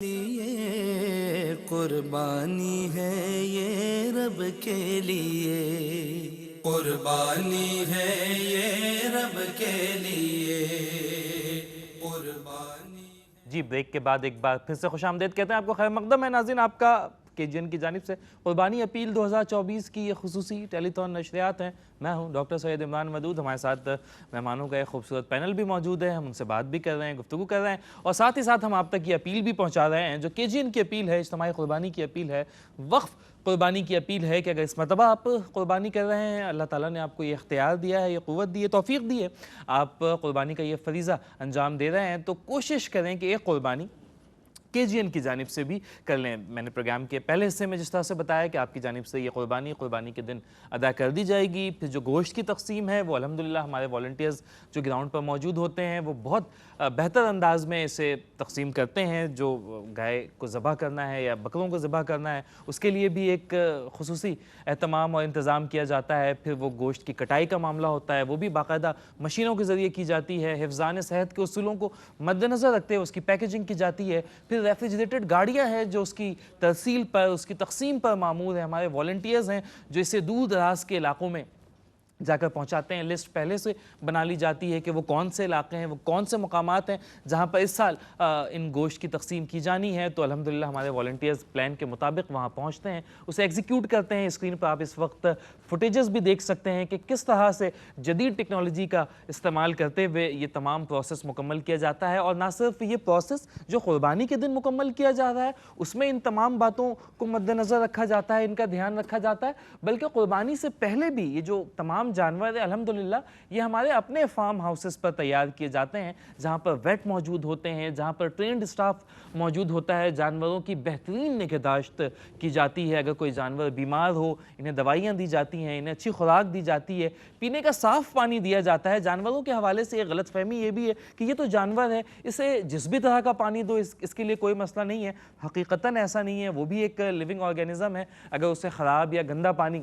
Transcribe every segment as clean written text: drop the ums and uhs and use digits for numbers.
لیے قربانی ہے یہ رب کے لیے، قربانی ہے یہ رب کے لیے قربانی۔ جی بریک کے بعد ایک بار پھر سے خوش آمدید کہتے ہیں آپ کو، خیر مقدم ہے ناظرین آپ کا KGN کی جانب سے قربانی اپیل 2024 کی یہ خصوصی ٹیلی تھون نشریات ہیں۔ میں ہوں ڈاکٹر سید عمران ودود، ہمارے ساتھ مہمانوں کا ایک خوبصورت پینل بھی موجود ہے، ہم ان سے بات بھی کر رہے ہیں، گفتگو کر رہے ہیں، اور ساتھ ہی ساتھ ہم آپ تک یہ اپیل بھی پہنچا رہے ہیں جو KGN کی اپیل ہے، اجتماعی قربانی کی اپیل ہے، وقف قربانی کی اپیل ہے کہ اگر اس مرتبہ آپ قربانی کر رہے ہیں، اللہ تعالیٰ نے آپ کو یہ اختیار دیا ہے، یہ قوت دی ہے، توفیق دی ہے، آپ قربانی کا یہ فریضہ انجام دے رہے ہیں، تو کوشش کریں کہ ایک قربانی KGN کی جانب سے بھی کر لیں۔ میں نے پروگرام کے پہلے حصے میں جس طرح سے بتایا کہ آپ کی جانب سے یہ قربانی کے دن ادا کر دی جائے گی۔ پھر جو گوشت کی تقسیم ہے وہ الحمدللہ ہمارے والنٹیئرز جو گراؤنڈ پر موجود ہوتے ہیں وہ بہت بہتر انداز میں اسے تقسیم کرتے ہیں۔ جو گائے کو ذبح کرنا ہے یا بکروں کو ذبح کرنا ہے اس کے لیے بھی ایک خصوصی اہتمام اور انتظام کیا جاتا ہے۔ پھر وہ گوشت کی کٹائی کا معاملہ ہوتا ہے، وہ بھی باقاعدہ مشینوں کے ذریعے کی جاتی ہے، حفظان صحت کے اصولوں کو مد نظر رکھتے ہوئے اس کی پیکیجنگ کی جاتی ہے۔ پھر ریفریجریٹڈ گاڑیاں ہیں جو اس کی ترسیل پر، اس کی تقسیم پر مامور ہیں، ہمارے والنٹیئرز ہیں جو اسے دور دراز کے علاقوں میں جا کر پہنچاتے ہیں۔ لسٹ پہلے سے بنا لی جاتی ہے کہ وہ کون سے علاقے ہیں، وہ کون سے مقامات ہیں جہاں پر اس سال ان گوشت کی تقسیم کی جانی ہے، تو الحمدللہ ہمارے والنٹیئرز پلان کے مطابق وہاں پہنچتے ہیں، اسے ایگزیکیوٹ کرتے ہیں۔ اسکرین پر آپ اس وقت فوٹیجز بھی دیکھ سکتے ہیں کہ کس طرح سے جدید ٹیکنالوجی کا استعمال کرتے ہوئے یہ تمام پروسیس مکمل کیا جاتا ہے۔ اور نہ صرف یہ پروسیس جو قربانی کے دن مکمل کیا جا رہا ہے اس میں ان تمام باتوں کو مد نظر رکھا جاتا ہے، ان کا دھیان رکھا جاتا ہے، بلکہ قربانی سے پہلے بھی یہ جو تمام جانور ہیں الحمدللہ یہ ہمارے اپنے فارم ہاؤسز پر تیار کیے جاتے ہیں، جہاں پر ویٹ موجود ہوتے ہیں، جہاں پر ٹرینڈ سٹاف موجود ہوتا ہے، جانوروں کی بہترین نگہداشت کی جاتی ہے۔ اگر کوئی جانور بیمار ہو انہیں دوائیاں دی جاتی ہیں، انہیں اچھی خوراک دی جاتی ہے، پینے کا صاف پانی دیا جاتا ہے۔ جانوروں کے حوالے سے ایک غلط فہمی یہ بھی ہے کہ یہ تو جانور ہے، اسے جس بھی طرح کا پانی دو اس کے لیے کوئی مسئلہ نہیں ہے۔ حقیقتاً ایسا نہیں ہے، وہ بھی ایک لیونگ آرگینزم ہے، اگر اسے خراب یا گندا پانی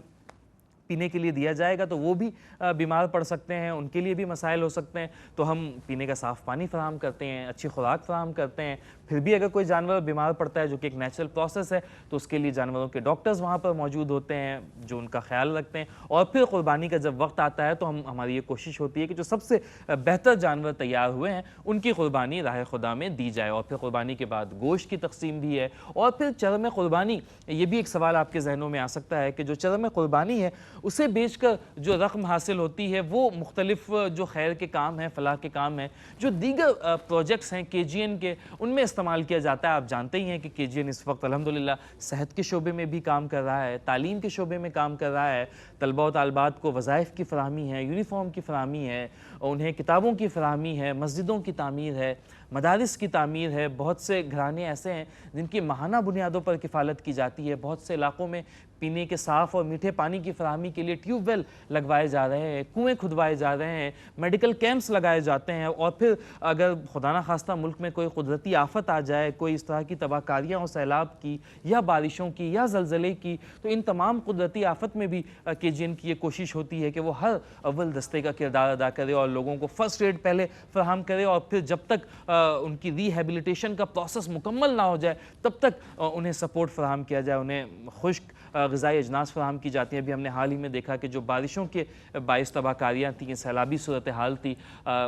پینے کے لیے دیا جائے گا تو وہ بھی بیمار پڑ سکتے ہیں، ان کے لیے بھی مسائل ہو سکتے ہیں۔ تو ہم پینے کا صاف پانی فراہم کرتے ہیں، اچھی خوراک فراہم کرتے ہیں۔ پھر بھی اگر کوئی جانور بیمار پڑتا ہے جو کہ ایک نیچرل پروسیس ہے تو اس کے لیے جانوروں کے ڈاکٹرز وہاں پر موجود ہوتے ہیں جو ان کا خیال رکھتے ہیں۔ اور پھر قربانی کا جب وقت آتا ہے تو ہماری یہ کوشش ہوتی ہے کہ جو سب سے بہتر جانور تیار ہوئے ہیں ان کی قربانی راہ خدا میں دی جائے۔ اور پھر قربانی کے بعد گوشت کی تقسیم بھی ہے۔ اور پھر چرم قربانی، یہ بھی ایک سوال آپ کے ذہنوں میں آ سکتا ہے کہ جو چرم قربانی ہے اسے بیچ کر جو رقم حاصل ہوتی ہے وہ مختلف جو خیر کے کام ہیں، فلاح کے کام ہیں، جو دیگر پروجیکٹس ہیں KGN کے ان میں استعمال کیا جاتا ہے۔ آپ جانتے ہی ہیں کہ KGN اس وقت الحمدللہ صحت کے شعبے میں بھی کام کر رہا ہے، تعلیم کے شعبے میں کام کر رہا ہے، طلبہ و طالبات کو وظائف کی فراہمی ہے، یونیفارم کی فراہمی ہے، انہیں کتابوں کی فراہمی ہے، مسجدوں کی تعمیر ہے، مدارس کی تعمیر ہے۔ بہت سے گھرانے ایسے ہیں جن کی ماہانہ بنیادوں پر کفالت کی جاتی ہے۔ بہت سے علاقوں میں پینے کے صاف اور میٹھے پانی کی فراہمی کے لیے ٹیوب ویل لگوائے جا رہے ہیں، کنویں کھدوائے جا رہے ہیں، میڈیکل کیمپس لگائے جاتے ہیں۔ اور پھر اگر خدا نخواستہ ملک میں کوئی قدرتی آفت آ جائے، کوئی اس طرح کی تباہ کاریاں ہوں، سیلاب کی یا بارشوں کی یا زلزلے کی، تو ان تمام قدرتی آفت میں بھی KGN کی یہ کوشش ہوتی ہے کہ وہ ہر اول دستے کا کردار ادا کرے اور لوگوں کو فرسٹ ایڈ پہلے فراہم کرے، اور پھر جب تک ان کی ری ہیبلیٹیشن کا پروسیس مکمل نہ ہو جائے تب تک انہیں سپورٹ فراہم کیا جائے، انہیں خشک غذائی اجناس فراہم کی جاتی ہیں۔ ابھی ہم نے حال ہی میں دیکھا کہ جو بارشوں کے باعث تباہ کاریاں تھیں، سیلابی صورتحال تھی،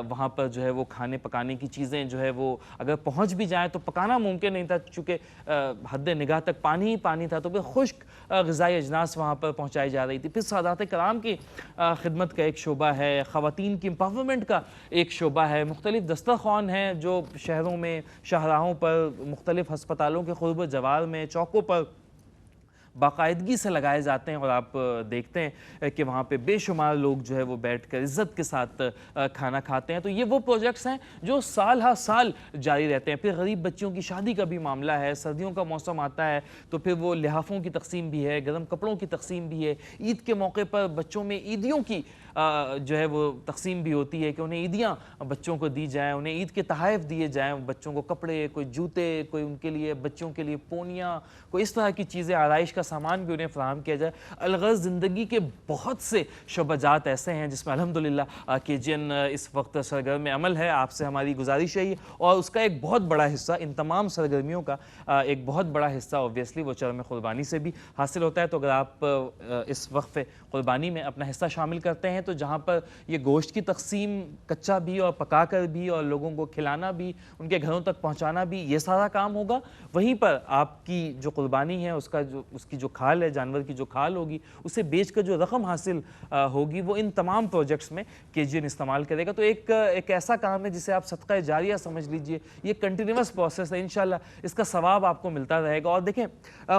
وہاں پر جو ہے وہ کھانے پکانے کی چیزیں جو ہے وہ اگر پہنچ بھی جائیں تو پکانا ممکن نہیں تھا چونکہ حد نگاہ تک پانی ہی پانی تھا، تو پھر خشک غذائی اجناس وہاں پر پہنچائی جا رہی تھی۔ پھر سادات کرام کی خدمت کا ایک شعبہ ہے، خواتین کی امپاورمنٹ کا ایک شعبہ ہے، مختلف دسترخوان ہیں جو شہروں میں، شاہراہوں پر، مختلف ہسپتالوں کے قرب و جوار میں، چوکوں پر باقاعدگی سے لگائے جاتے ہیں، اور آپ دیکھتے ہیں کہ وہاں پہ بے شمار لوگ جو ہے وہ بیٹھ کر عزت کے ساتھ کھانا کھاتے ہیں۔ تو یہ وہ پروجیکٹس ہیں جو سال ہر سال جاری رہتے ہیں۔ پھر غریب بچیوں کی شادی کا بھی معاملہ ہے، سردیوں کا موسم آتا ہے تو پھر وہ لحافوں کی تقسیم بھی ہے، گرم کپڑوں کی تقسیم بھی ہے، عید کے موقع پر بچوں میں عیدیوں کی جو ہے وہ تقسیم بھی ہوتی ہے کہ انہیں عیدیاں بچوں کو دی جائیں, انہیں عید کے تحائف دیے جائیں, بچوں کو کپڑے, کوئی جوتے, کوئی ان کے لیے بچوں کے لیے پونیاں, کوئی اس طرح کی چیزیں, آرائش کا سامان بھی انہیں فراہم کیا جائے. الغرض زندگی کے بہت سے شعبہ جات ایسے ہیں جس میں الحمدللہ KGN اس وقت سرگرم عمل ہے. آپ سے ہماری گزارش ہے اور اس کا ایک بہت بڑا حصہ, ان تمام سرگرمیوں کا ایک بہت بڑا حصہ اوبویسلی وہ چرم قربانی سے بھی حاصل ہوتا ہے. تو اگر آپ اس وقف قربانی میں اپنا حصہ شامل کرتے ہیں تو جہاں پر یہ گوشت کی تقسیم کچا بھی اور پکا کر بھی اور لوگوں کو کھلانا بھی, ان کے گھروں تک پہنچانا بھی, یہ سارا کام ہوگا, وہیں پر آپ کی جو قربانی ہے اس کی جو کھال ہے, جانور کی جو کھال ہوگی, اسے بیچ کر جو رقم حاصل ہوگی وہ ان تمام پروجیکٹس میں KGN استعمال کرے گا. تو ایک ایسا کام ہے جسے آپ صدقہ جاریہ سمجھ لیجئے. یہ کنٹینیوس پروسیس ہے, انشاءاللہ اس کا ثواب آپ کو ملتا رہے گا. اور دیکھیں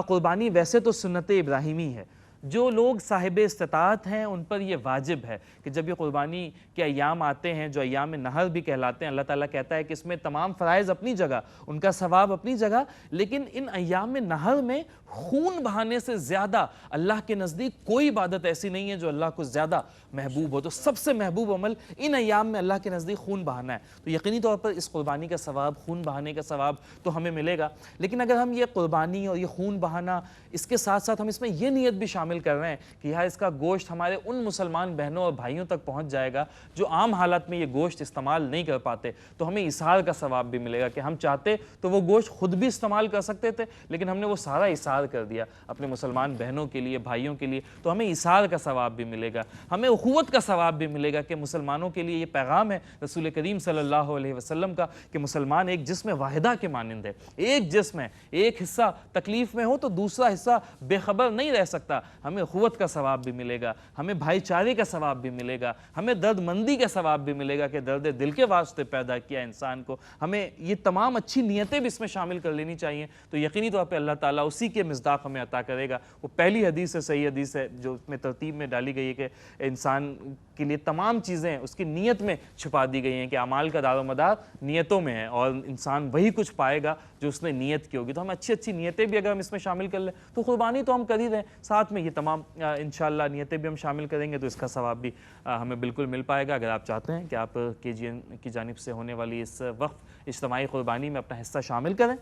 قربانی ویسے تو سنت ابراہیمی ہے, جو لوگ صاحب استطاعت ہیں ان پر یہ واجب ہے کہ جب یہ قربانی کے ایام آتے ہیں, جو ایام نحر بھی کہلاتے ہیں, اللہ تعالیٰ کہتا ہے کہ اس میں تمام فرائض اپنی جگہ, ان کا ثواب اپنی جگہ, لیکن ان ایام نحر میں خون بہانے سے زیادہ اللہ کے نزدیک کوئی عبادت ایسی نہیں ہے جو اللہ کو زیادہ محبوب ہو. تو سب سے محبوب عمل ان ایام میں اللہ کے نزدیک خون بہانا ہے. تو یقینی طور پر اس قربانی کا ثواب, خون بہانے کا ثواب تو ہمیں ملے گا. لیکن اگر ہم یہ قربانی اور یہ خون بہانا, اس کے ساتھ ساتھ ہم اس میں یہ نیت بھی شامل کر رہے ہیں کہ یہاں اس کا گوشت ہمارے ان مسلمان بہنوں اور بھائیوں تک پہنچ جائے گا جو عام حالات میں یہ گوشت استعمال نہیں کر پاتے, تو ہمیں اِسہار کا ثواب بھی ملے گا کہ ہم چاہتے تو وہ گوشت خود بھی استعمال کر سکتے تھے, لیکن ہم نے وہ سارا اِسہار کر دیا اپنے مسلمان بہنوں کے لیے, بھائیوں کے لیے. تو ہمیں اِسہار کا ثواب بھی ملے گا, ہمیں اخوت کا ثواب بھی ملے گا کہ مسلمانوں کے لیے یہ پیغام ہے رسول کریم صلی اللہ علیہ وسلم کا کہ مسلمان ایک جسم واحدہ کے مانند ہے. ایک جسم ہے, ایک حصہ تکلیف میں ہو تو دوسرا حصہ بے خبر نہیں رہ سکتا. ہمیں اخوت کا ثواب بھی ملے گا, ہمیں بھائی چارے کا ثواب بھی ملے گا, ہمیں درد مندی کا ثواب بھی ملے گا کہ درد دل کے واسطے پیدا کیا انسان کو. ہمیں یہ تمام اچھی نیتیں بھی اس میں شامل کر لینی چاہیے. تو یقینی طور پہ اللہ تعالیٰ اسی کے مصداق ہمیں عطا کرے گا. وہ پہلی حدیث ہے, صحیح حدیث ہے, جو اس میں ترتیب میں ڈالی گئی ہے کہ انسان کے لیے تمام چیزیں اس کی نیت میں چھپا دی گئی ہیں کہ اعمال کا دار و مدار نیتوں میں ہے, اور انسان وہی کچھ پائے گا جو اس نے نیت کی ہوگی. تو ہم اچھی نیتیں بھی اگر ہم اس میں شامل کر لیں تو قربانی تو ہم کر ہی رہے ہیں, ساتھ میں یہ تمام انشاءاللہ نیتیں بھی ہم شامل کریں گے تو اس کا ثواب بھی ہمیں بالکل مل پائے گا. اگر آپ چاہتے ہیں کہ آپ KGN کی جانب سے ہونے والی اس وقف اجتماعی قربانی میں اپنا حصہ شامل کریں,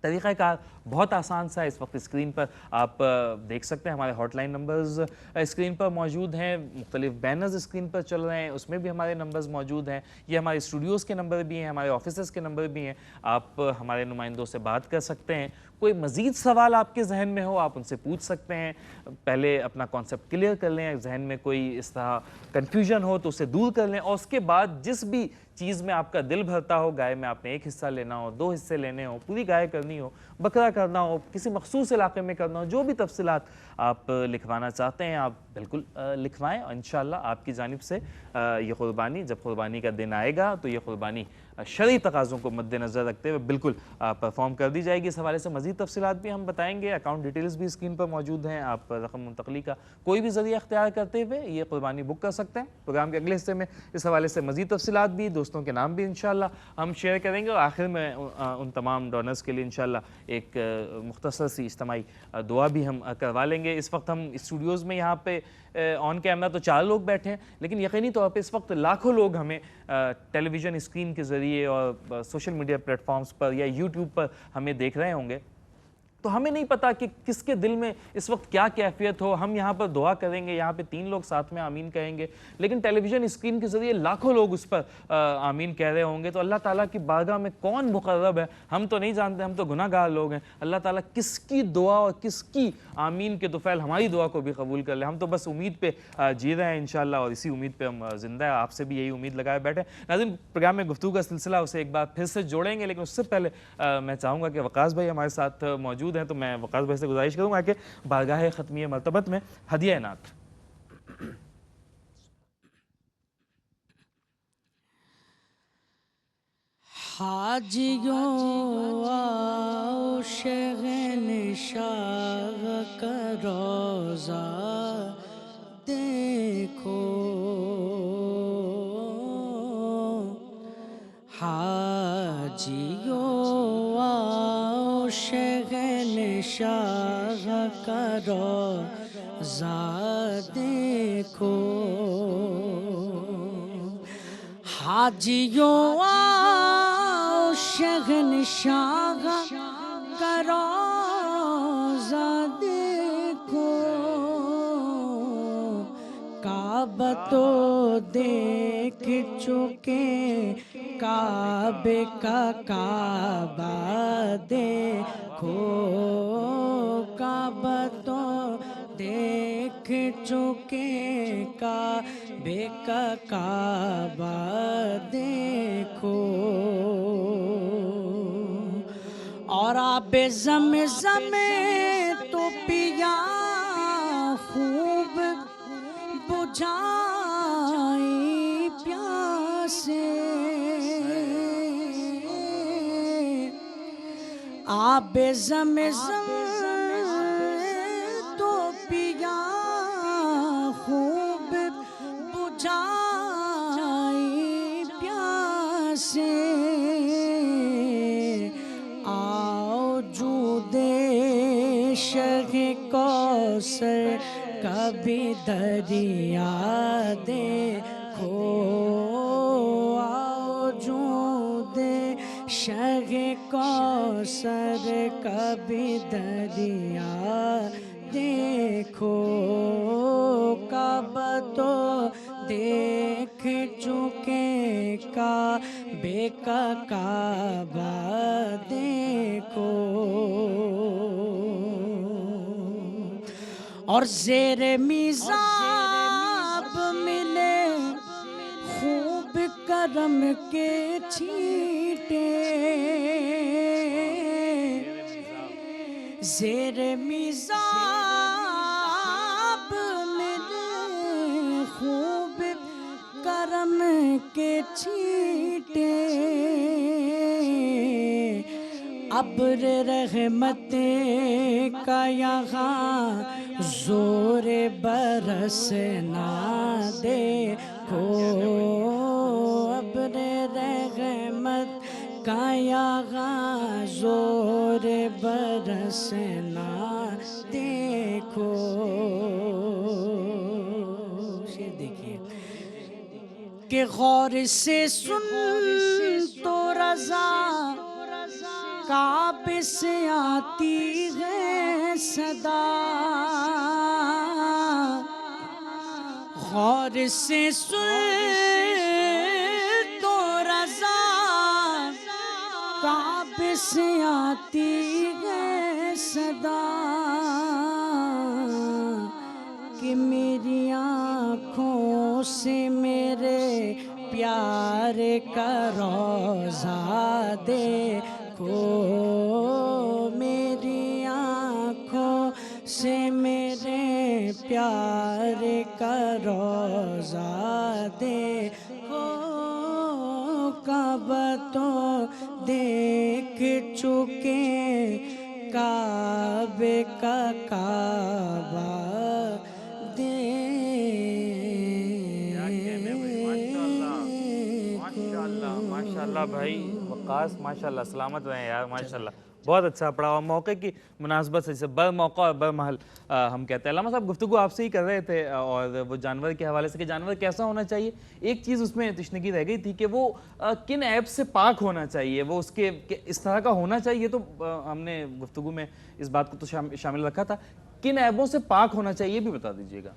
طریقہ کار بہت آسان سا ہے. اس وقت اسکرین پر آپ دیکھ سکتے ہیں, ہمارے ہاٹ لائن نمبرز اسکرین پر موجود ہیں, مختلف بینرز اسکرین پر چل رہے ہیں, اس میں بھی ہمارے نمبرز موجود ہیں. یہ ہمارے اسٹوڈیوز کے نمبر بھی ہیں, ہمارے آفیسز کے نمبر بھی ہیں. آپ ہمارے نمائندوں سے بات کر سکتے ہیں. کوئی مزید سوال آپ کے ذہن میں ہو آپ ان سے پوچھ سکتے ہیں. پہلے اپنا کانسیپٹ کلیئر کر لیں, ذہن میں کوئی اس طرح کنفیوژن ہو تو اسے دور کر لیں, اور اس کے بعد جس بھی چیز میں آپ کا دل بھرتا ہو, گائے میں آپ نے ایک حصہ لینا ہو, 2 حصے لینے ہو, پوری گائے کرنی ہو, بکرا کرنا ہو, کسی مخصوص علاقے میں کرنا ہو, جو بھی تفصیلات آپ لکھوانا چاہتے ہیں آپ بالکل لکھوائیں, اور انشاءاللہ آپ کی جانب سے یہ قربانی, جب قربانی کا دن آئے گا تو یہ قربانی شرعی تقاضوں کو مد نظر رکھتے ہوئے بالکل پرفارم کر دی جائے گی. اس حوالے سے مزید تفصیلات بھی ہم بتائیں گے. اکاؤنٹ ڈیٹیلز بھی اسکرین پر موجود ہیں. آپ رقم منتقلی کا کوئی بھی ذریعہ اختیار کرتے ہوئے یہ قربانی بک کر سکتے ہیں. پروگرام کے اگلے حصے میں اس حوالے سے مزید تفصیلات بھی, دوستوں کے نام بھی انشاءاللہ ہم شیئر کریں گے, اور آخر میں ان تمام ڈونرز کے لیے انشاءاللہ ایک مختصر سی اجتماعی دعا بھی ہم کروا لیں گے. اس وقت ہم اسٹوڈیوز میں یہاں پہ آن کیمرہ تو 4 لوگ بیٹھے ہیں, لیکن یقینی طور پہ اس وقت لاکھوں لوگ ہمیں ٹیلی ویژن اسکرین کے ذریعے اور سوشل میڈیا پلیٹ فارمز پر یا یوٹیوب پر ہمیں دیکھ رہے ہوں گے. تو ہمیں نہیں پتا کہ کس کے دل میں اس وقت کیا کیفیت ہو. ہم یہاں پر دعا کریں گے, یہاں پہ 3 لوگ ساتھ میں آمین کہیں گے, لیکن ٹیلی ویژن اسکرین کے ذریعے لاکھوں لوگ اس پر آمین کہہ رہے ہوں گے. تو اللہ تعالیٰ کی بارگاہ میں کون مقرب ہے ہم تو نہیں جانتے, ہم تو گناہ گار لوگ ہیں. اللہ تعالیٰ کس کی دعا اور کس کی آمین کے طفیل ہماری دعا کو بھی قبول کر لے. ہم تو بس امید پہ جی رہے ہیں انشاءاللہ, اور اسی امید پہ ہم زندہ ہیں. آپ سے بھی یہی امید لگائے بیٹھے. ناظرین, پروگرام میں گفتگو کا سلسلہ اسے ایک بار پھر سے جوڑیں گے, لیکن اس سے پہلے میں چاہوں گا کہ وقاص بھائی ہمارے ساتھ موجود ہیں, تو میں وقاص سے گزارش کروں گا کہ بارگاہ ختمیہ مرتبت میں ہدیہ نعت. حاجیوں آؤ شہنشاہ کا روضہ دیکھو, حاجیوں آؤ شہنشاہ کا روضہ دیکھو, حاجیوں آؤ شہنشاہ کا روضہ دیکھو، کعبہ تو دیکھ چکے، کعبے کا کعبہ دیکھو، کعبہ تو دیکھ چکے، کعبے کا کعبہ دیکھو، اور آب زمزم تو پیا خوب بجھائی پیاسے، آب زمزم تو پیا خوب بجھائی پیاسے، آؤ جود شہ کوثر کبھی دریا دیکھو، آؤ جود شہ کوثر کبھی دریا دیکھو، کعبہ تو دیکھ چکے، کعبے کا کعبہ دیکھو، اور زیر میزاب ملے خوب کرم کے چھینٹے، زیر میزاب ملے خوب کرم کے چھینٹے، ابر رحمت کا یہاں زور برسنا دیکھو، ابر رحمت کا یہاں زور برسنا دیکھو، شعر دیکھیے کہ غور سے سن تو رضا کعبے سے آتی ہے صدا، غور سے سن تو رضا کعبے سے آتی ہے صدا، کہ میری آنکھوں سے میرے پیارے کا روضہ دیکھو، میری آنکھوں سے میرے پیارے کا روضہ دیکھو، کعبہ تو دیکھ چکے، کعبے کا کعبہ ماشاءاللہ بھائی وقاص، ماشاءاللہ سلامت رہیں یار، ماشاءاللہ بہت اچھا پڑھا، اور موقع کی مناسبت سے بر موقع اور بر محل ہم کہتے ہیں۔ علامہ صاحب گفتگو آپ سے ہی کر رہے تھے، اور وہ جانور کے حوالے سے کہ جانور کیسا ہونا چاہیے، ایک چیز اس میں تشنگی رہ گئی تھی کہ وہ کن عیب سے پاک ہونا چاہیے، وہ اس کے اس طرح کا ہونا چاہیے، تو ہم نے گفتگو میں اس بات کو تو شامل رکھا تھا، کن عیبوں سے پاک ہونا چاہیے بھی بتا دیجیے گا۔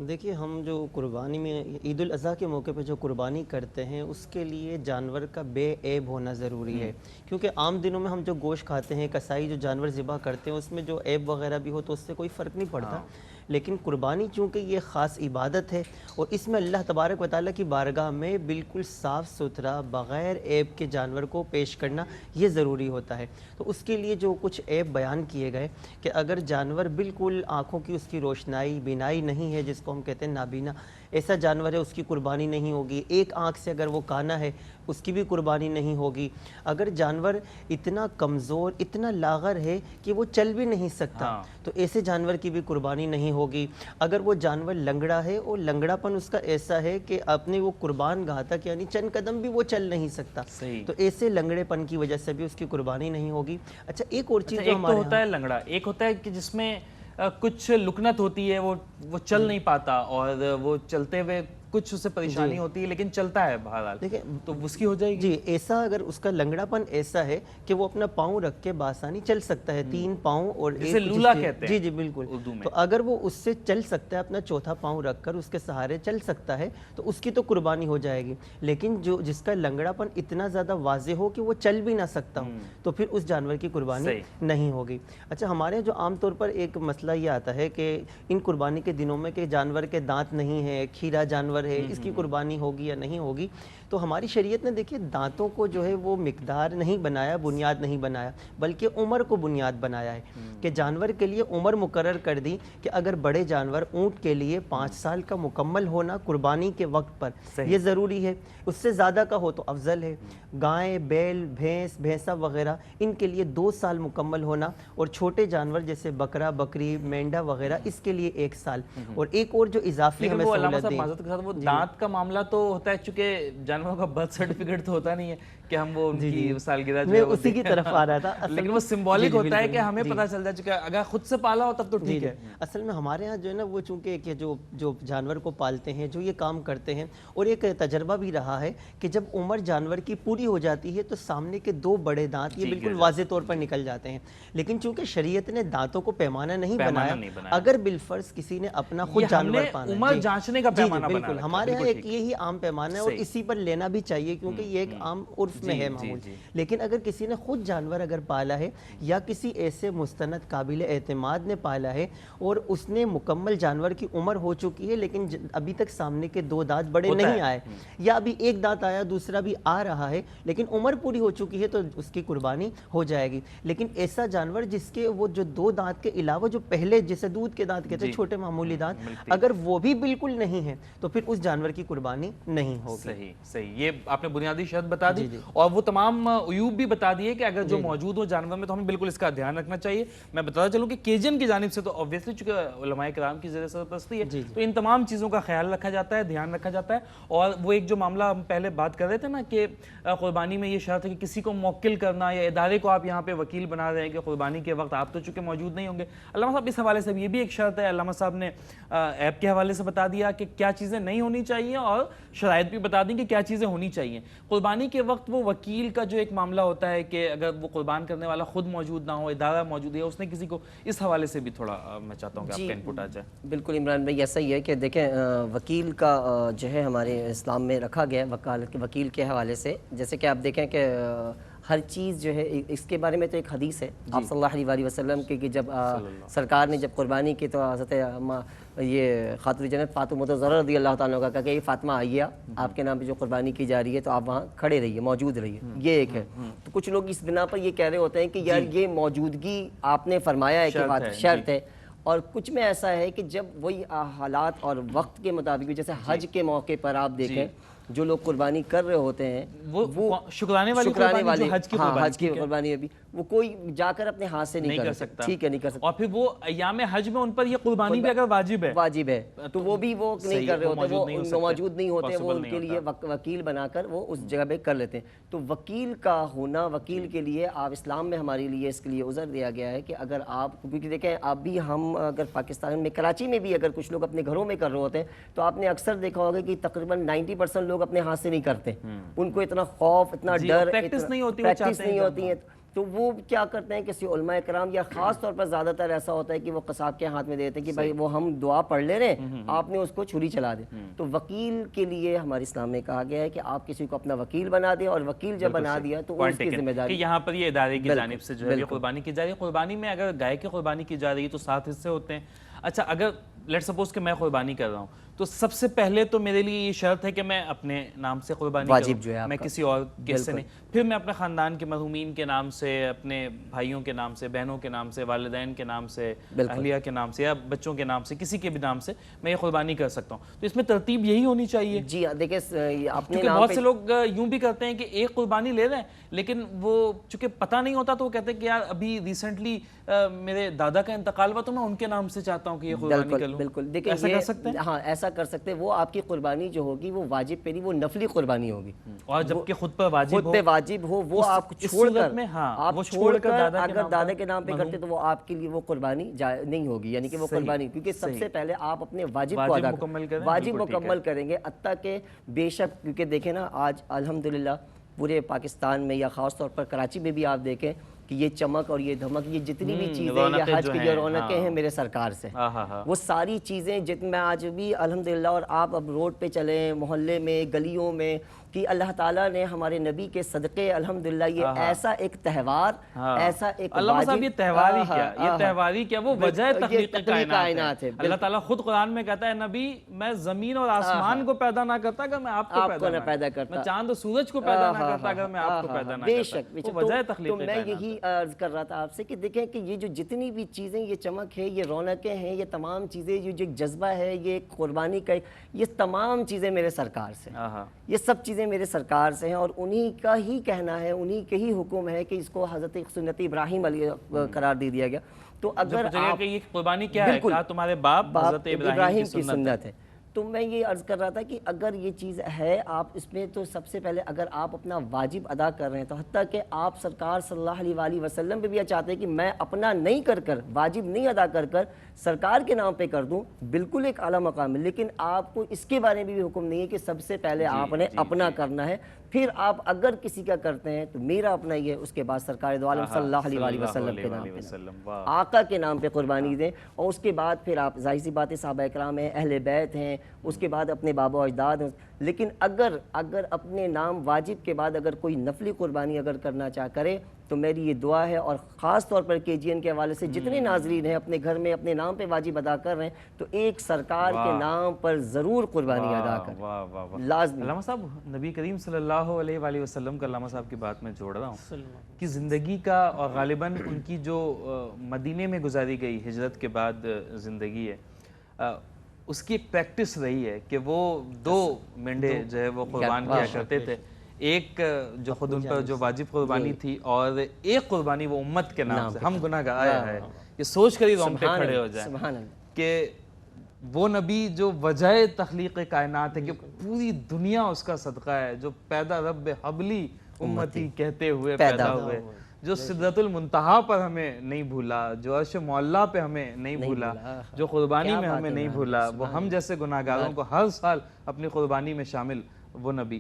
دیکھیے، ہم جو قربانی میں عید الاضحیٰ کے موقع پہ جو قربانی کرتے ہیں، اس کے لیے جانور کا بے عیب ہونا ضروری ہے، کیونکہ عام دنوں میں ہم جو گوشت کھاتے ہیں، کسائی جو جانور ذبح کرتے ہیں، اس میں جو عیب وغیرہ بھی ہو تو اس سے کوئی فرق نہیں پڑتا، لیکن قربانی چونکہ یہ خاص عبادت ہے، اور اس میں اللہ تبارک و تعالیٰ کی بارگاہ میں بالکل صاف ستھرا بغیر عیب کے جانور کو پیش کرنا یہ ضروری ہوتا ہے۔ تو اس کے لیے جو کچھ عیب بیان کیے گئے کہ اگر جانور بالکل آنکھوں کی اس کی روشنائی بینائی نہیں ہے، جس کو ہم کہتے ہیں نابینا، ایسا جانور ہے، اس کی قربانی نہیں ہوگی۔ ایک آنکھ سے اگر وہ کانا ہے، اس کی بھی قربانی نہیں ہوگی۔ اگر جانور اتنا کمزور، اتنا لاغر ہے کہ وہ چل بھی نہیں سکتا، تو ایسے جانور کی بھی قربانی نہیں ہوگی۔ اگر وہ جانور لنگڑا ہے اور لنگڑا پن اس کا ایسا ہے کہ اپنے وہ قربان گاہ تک یعنی چند قدم بھی وہ چل نہیں سکتا، تو ایسے لنگڑے پن کی وجہ سے بھی اس کی قربانی نہیں ہوگی۔ اچھا، ایک اور چیز جو ہمارے ایک تو ہوتا ہے لنگڑا، ایک ہوتا ہے کہ جس میں کچھ لکنت ہوتی ہے، وہ چل نہیں پاتا، اور وہ چلتے ہوئے کچھ اسے پریشانی ہوتی ہے لیکن چلتا ہے بہرحال, تو اس کی ہو جائے گی. جی ایسا اگر اس کا لنگڑا پن ایسا ہے کہ وہ اپنا پاؤں رکھ کے بآسانی چل سکتا ہے, 3 پاؤں اور جسے لولا کہتے ہیں. جی جی بالکل, تو اگر وہ اس سے چل سکتا ہے, اپنا چوتھا پاؤں رکھ کر اس کے سہارے چل سکتا ہے, تو اس کی تو قربانی ہو جائے گی. لیکن جس کا لنگڑا پن اتنا زیادہ واضح ہو کہ وہ چل بھی نہ سکتا ہو, تو پھر اس جانور کی قربانی نہیں ہوگی. اچھا ہمارے جو عام طور پر ایک مسئلہ یہ آتا ہے کہ ان قربانی کے دنوں میں کہ جانور کے دانت نہیں ہے, کھیرا جانور ہے, اس کی قربانی ہوگی یا نہیں ہوگی, تو ہماری شریعت نے دیکھیے دانتوں کو جو ہے وہ مقدار نہیں بنایا, بنیاد نہیں بنایا, بلکہ عمر کو بنیاد بنایا ہے کہ جانور کے لیے عمر مقرر کر دی کہ اگر بڑے جانور اونٹ کے لیے 5 سال کا مکمل ہونا قربانی کے وقت پر یہ ضروری ہے, اس سے زیادہ کا ہو تو افضل ہے. گائے, بیل, بھینس, بھینسا وغیرہ ان کے لیے 2 سال مکمل ہونا, اور چھوٹے جانور جیسے بکرا, بکری, مینڈا وغیرہ اس کے لیے 1 سال. اور ایک اور جو اضافی ہمیں سہولت دی, وہ دانت کا معاملہ تو ہوتا ہے, چونکہ جانوروں کا برتھ سرٹیفکیٹ تو ہوتا نہیں ہے کہ ہم وہ ان کی سالگرہ میں اسی کی طرف آ رہا تھا, لیکن وہ سمبولک ہوتا ہے کہ ہمیں پتہ چل جائے چکا اگر خود سے پالا ہو تب تو ٹھیک ہے. اصل میں ہمارے ہاں جو ہے نا وہ چونکہ کہ جو جانور کو پالتے ہیں, جو یہ کام کرتے ہیں, اور ایک تجربہ بھی رہا ہے کہ جب عمر جانور کی پوری ہو جاتی ہے تو سامنے کے 2 بڑے دانت یہ بالکل واضح طور پر نکل جاتے ہیں. لیکن چونکہ شریعت نے دانتوں کو پیمانہ نہیں بنایا, اگر بالفرض کسی نے اپنا خود جانور پانا, عمر جانچنے کا پیمانہ بنا, بالکل ہمارے ہاں ایک یہی عام پیمانہ ہے اور اسی پر لینا بھی چاہیے کیونکہ یہ ایک عام عرف میں ہے معمول. لیکن اگر کسی نے خود جانور اگر پالا ہے یا کسی ایسے مستند قابل اعتماد نے پالا ہے اور اس نے مکمل جانور کی عمر ہو چکی ہے لیکن ابھی تک سامنے کے 2 دانت بڑے نہیں آئے, یا ابھی 1 دانت آیا, دوسرا بھی آ رہا ہے, لیکن عمر پوری ہو چکی ہے, تو اس کی قربانی ہو جائے گی. لیکن ایسا جانور جس کے وہ جو 2 دانت کے علاوہ جو پہلے جیسے دودھ کے دانت کہتے ہیں, چھوٹے معمولی دانت, اگر وہ بھی بالکل نہیں ہے تو پھر اس جانور کی قربانی نہیں ہوگی. صحیح, یہ آپ نے بنیادی شرط بتا دی اور وہ تمام عیوب بھی بتا دیے کہ اگر جو موجود ہو جانور میں تو ہمیں بالکل اس کا دھیان رکھنا چاہیے. میں بتاتا چلوں کہ کیجن کی جانب سے تو obviously چونکہ علماء کرام کی زیر سرپرستی ہے تو ان تمام چیزوں کا خیال رکھا جاتا ہے, دھیان رکھا جاتا ہے. اور وہ ایک جو معاملہ ہم پہلے بات کر رہے تھے نا کہ قربانی میں یہ شرط ہے کہ کسی کو موکل کرنا یا ادارے کو آپ یہاں پہ وکیل بنا رہے ہیں کہ قربانی کے وقت آپ تو چونکہ موجود نہیں ہوں گے. علامہ صاحب اس حوالے سے یہ بھی ایک شرط ہے, علامہ صاحب نے ایپ کے حوالے سے بتا دیا کہ کیا چیزیں نہیں ہونی چاہیے اور شرائط بھی بتا دیں کہ کیا چیزیں ہونی چاہیے. قربانی کے وقت وہ وکیل کا جو ایک معاملہ ہوتا ہے کہ اگر وہ قربان کرنے والا خود موجود نہ ہو, ادارہ موجود ہے, اس نے کسی کو, اس حوالے سے بھی تھوڑا میں چاہتا ہوں کہ آپ کا انپٹ آ جائے. بالکل عمران بھائی, ایسا ہی ہے کہ دیکھیں وکیل کا جو ہے ہمارے اسلام میں رکھا گیا ہے وکیل کے حوالے سے. جیسے کہ آپ دیکھیں کہ ہر چیز جو ہے اس کے بارے میں تو ایک حدیث ہے آپ صلی اللہ علیہ وسلم کی کہ جب سرکار نے جب قربانی کی تو حضرت یہ خاتون جنت فاطمہ زہرا رضی اللہ تعالیٰ کا کہا کہ یہ فاطمہ آئیے, آپ کے نام پہ جو قربانی کی جا رہی ہے تو آپ وہاں کھڑے رہیے, موجود رہیے. یہ ایک ہے. تو کچھ لوگ اس بنا پر یہ کہہ رہے ہوتے ہیں کہ یار یہ موجودگی آپ نے فرمایا ہے کہ شرط ہے, اور کچھ میں ایسا ہے کہ جب وہی حالات اور وقت کے مطابق, جیسے حج کے موقع پر آپ دیکھیں جو لوگ قربانی کر رہے ہوتے ہیں وہ شکرانے والی حج کی قربانی بھی وہ کوئی جا کر اپنے ہاتھ سے نہیں کر سکتا, ٹھیک ہے, نہیں کر سکتا. اور پھر وہ ایام حج میں ان پر یہ قربانی بھی اگر واجب ہے تو وہ بھی وہ نہیں کر رہے ہوتے, وہ موجود نہیں ہوتے, وہ ان کے لیے وکیل بنا کر وہ اس جگہ پہ کر لیتے ہیں. تو وکیل کا ہونا, وکیل کے لیے آپ اسلام میں ہمارے لیے اس کے لیے عذر دیا گیا ہے کہ اگر آپ, کیونکہ دیکھیں اب بھی ہم اگر پاکستان میں کراچی میں بھی اگر کچھ لوگ اپنے گھروں میں کر رہے ہوتے ہیں تو آپ نے اکثر دیکھا ہوگا کہ تقریباً 90% لوگ اپنے ہاتھ سے نہیں کرتے, ان کو اتنا خوف, اتنا ڈر, پریکٹس نہیں ہوتی ہے, تو وہ کیا کرتے ہیں کسی علماء کرام یا خاص طور پر زیادہ تر ایسا ہوتا ہے کہ وہ قصاب کے ہاتھ میں دیتے ہیں کہ بھائی وہ ہم دعا پڑھ لے رہے ہیں, آپ نے اس کو چھری چلا دیں. تو وکیل کے لیے ہمارے اسلام میں کہا گیا ہے کہ آپ کسی کو اپنا وکیل بنا دیں, اور وکیل جب بنا دیا تو اس کی ذمہ داری یہاں پر یہ ادارے کی جانب سے جو ہے قربانی کی جا رہی ہے. قربانی میں اگر گائے کی قربانی کی جا رہی ہے تو 7 حصے ہوتے ہیں. اچھا, اگر لیٹ سپوز کہ میں قربانی کر رہا ہوں تو سب سے پہلے تو میرے لیے یہ شرط ہے کہ میں اپنے نام سے قربانی واجب جو ہے میں کسی اور کے سے نہیں, پھر میں اپنے خاندان کے مرحومین کے نام سے, اپنے بھائیوں کے نام سے, بہنوں کے نام سے, والدین کے نام سے, اہلیہ کے نام سے یا بچوں کے نام سے, کسی کے بھی نام سے میں یہ قربانی کر سکتا ہوں. تو اس میں ترتیب یہی ہونی چاہیے. جی دیکھیں, کیونکہ بہت سے لوگ یوں بھی کرتے ہیں کہ ایک قربانی لے رہے ہیں لیکن وہ چونکہ پتہ نہیں ہوتا تو وہ کہتے ہیں کہ یار ابھی ریسنٹلی میرے دادا کا انتقال ہوا تو میں ان کے نام سے چاہتا ہوں کہ یہ قربانی کر لوں. بالکل, دیکھیں ایسا کر سکتے ہیں. ہاں, ایسا ایسا کر سکتے وہ آپ کی قربانی جو ہوگی وہ واجب پہ نہیں، وہ نفلی قربانی ہوگی، اور جبکہ خود پر واجب خود پہ واجب ہو، وہ آپ اس چھوڑ صورت کر میں ہاں آپ وہ چھوڑ کر دادا کے اگر نام دادا پر کے نام پہ کرتے تو وہ آپ کے لیے وہ قربانی نہیں ہوگی، یعنی کہ وہ قربانی، کیونکہ سب سے پہلے آپ اپنے واجب کو ادا واجب مکمل کریں گے، حتیٰ کہ بے شک، کیونکہ دیکھیں نا آج الحمدللہ پورے پاکستان میں یا خاص طور پر کراچی میں بھی آپ دیکھیں کہ یہ چمک اور یہ دھمک، یہ جتنی بھی چیزیں، یہ حج کی جو رونقیں ہیں میرے سرکار سے، وہ ساری چیزیں جتنے میں آج بھی الحمدللہ، اور آپ اب روڈ پہ چلیں، محلے میں، گلیوں میں، کہ اللہ تعالیٰ نے ہمارے نبی کے صدقے الحمدللہ یہ ایسا ایک تہوار، ایسا ایک علامہ صاحب یہ تہوار ہی کیا، یہ تہوار ہی کیا، وہ وجہ تخلیق کائنات ہے۔ اللہ تعالیٰ خود قرآن میں کہتا ہے نبی میں زمین اور آسمان کو پیدا نہ کرتا اگر میں آپ کو پیدا کرتا، میں چاند و سورج کو پیدا نہ کرتا اگر میں آپ کو پیدا نہ کرتا، بے شک۔ وہ وجہ تخلیق تو میں یہی عرض کر رہا تھا آپ سے کہ دیکھیں کہ یہ جو جتنی بھی چیزیں، یہ چمک ہے، یہ رونقیں ہیں، یہ تمام چیزیں، یہ جو جذبہ ہے، یہ قربانی کا، یہ تمام چیزیں میرے سرکار سے، یہ سب چیزیں میرے سرکار سے ہیں، اور انہی کا ہی کہنا ہے، انہی کے ہی حکم ہے کہ اس کو حضرت سنت ابراہیم علیہ قرار دے دیا گیا۔ تو اگر آپ یہ قربانی کیا ہے، کہا تمہارے باپ حضرت ابراہیم کی سنت ہے، تو میں یہ عرض کر رہا تھا کہ اگر یہ چیز ہے آپ اس میں، تو سب سے پہلے اگر آپ اپنا واجب ادا کر رہے ہیں، تو حتیٰ کہ آپ سرکار صلی اللہ علیہ وآلہ وسلم پہ بھی چاہتے ہیں کہ میں اپنا نہیں کر واجب نہیں ادا کر سرکار کے نام پہ کر دوں، بالکل ایک اعلیٰ مقام ہے، لیکن آپ کو اس کے بارے میں بھی حکم نہیں ہے کہ سب سے پہلے آپ نے اپنا کرنا ہے، پھر آپ اگر کسی کا کرتے ہیں تو میرا اپنا ہی ہے، اس کے بعد سرکار دو عالم صلی اللہ علیہ وآلہ وسلم کے نام پہ، آقا کے نام پہ قربانی دیں، اور اس کے بعد پھر آپ ظاہر سی بات ہے صحابہ اکرام ہیں، اہل بیت ہیں، اس کے بعد اپنے بابا و اجداد ہیں، لیکن اگر اپنے نام واجب کے بعد اگر کوئی نفلی قربانی اگر کرنا چاہ کرے تو میری یہ دعا ہے، اور خاص طور پر KGN کے حوالے سے جتنے ناظرین ہیں اپنے گھر میں اپنے نام پہ واجب ادا کر رہے ہیں تو ایک سرکار کے نام پر ضرور قربانی ادا کریں، لازمی۔ علامہ صاحب نبی کریم صلی اللہ علیہ وآلہ وسلم کا علامہ صاحب کی بات میں جوڑ رہا ہوں کہ زندگی کا، اور غالباً ان کی جو مدینے میں گزاری گئی ہجرت کے بعد زندگی ہے، اس کی ایک پریکٹس رہی ہے کہ وہ 2 مینڈے جو ہے وہ قربان کیا کرتے تھے، ایک جو خود ان پر جو واجب قربانی تھی، اور ایک قربانی وہ امت کے نام سے۔ ہم گناہ گار ہے، یہ سوچ کر ہی رونگٹے کھڑے ہو جائیں کہ وہ نبی جو وجہ تخلیق کائنات ہے، کہ پوری دنیا اس کا صدقہ ہے، جو پیدا رب حبلی امتی کہتے ہوئے پیدا ہوئے، جو سدرۃ المنتہا پر ہمیں نہیں بھولا، جو عرش معلیٰ پہ ہمیں نہیں بھولا، جو قربانی میں ہمیں نہیں بھولا، وہ ہم جیسے گناہ گاروں کو ہر سال اپنی قربانی میں شامل وہ نبی،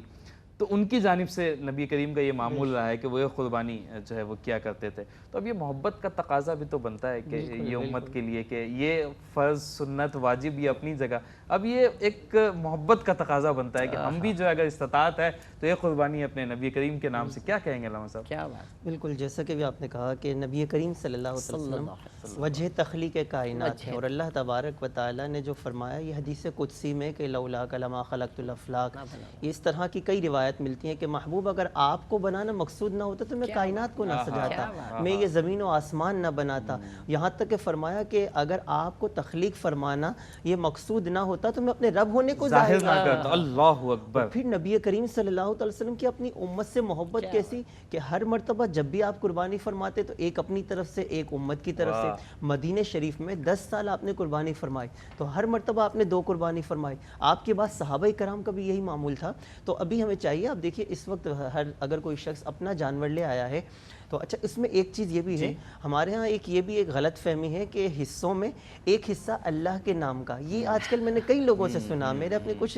تو ان کی جانب سے نبی کریم کا یہ معمول رہا ہے کہ وہ یہ قربانی جو ہے وہ کیا کرتے تھے۔ تو اب یہ محبت کا تقاضا بھی تو بنتا ہے کہ یہ امت کے لیے کہ یہ فرض سنت واجب یہ اپنی جگہ، اب یہ ایک محبت کا تقاضا بنتا ہے کہ ہم بھی جو ہے اگر استطاعت ہے تو یہ قربانی اپنے نبی کریم کے نام سے کیا کہیں گے علامہ صاحب؟ کیا بات، بالکل جیسا کہ بھی آپ نے کہا کہ نبی کریم صلی اللہ علیہ وسلم وجہ تخلیق کائنات ہے، اور اللہ تبارک و تعالیٰ نے جو فرمایا یہ حدیث قدسی میں کہ لولاک لما خلقت الافلاک، اس طرح کی کئی روایت ملتی ہیں کہ محبوب اگر آپ کو بنانا مقصود نہ ہوتا تو میں کائنات کو نہ سجاتا، میں یہ زمین و آسمان نہ بناتا، یہاں تک کہ فرمایا کہ اگر آپ کو تخلیق فرمانا یہ مقصود نہ ہوتا تو میں اپنے رب ہونے کو ظاہر نہ کرتا۔ اللہ اکبر۔ پھر نبی کریم صلی اللہ علیہ وسلم کی اپنی امت سے محبت کیسی کہ ہر مرتبہ جب بھی آپ قربانی فرماتے تو ایک اپنی طرف سے ایک امت کی طرف سے، مدینہ شریف میں 10 سال آپ نے قربانی فرمائی تو ہر مرتبہ آپ نے 2 قربانی فرمائی، آپ کے بعد صحابہ کرام کا بھی یہی معمول تھا۔ تو ابھی ہمیں چاہیے، اب دیکھیے اس وقت اگر کوئی شخص اپنا جانور لے آیا ہے تو اچھا اس میں ایک چیز یہ بھی ہے، ہمارے ہاں یہ بھی ایک غلط فہمی ہے کہ حصوں میں ایک حصہ اللہ کے نام کا، یہ آج کل میں نے کئی لوگوں سے سنا، میرے اپنے کچھ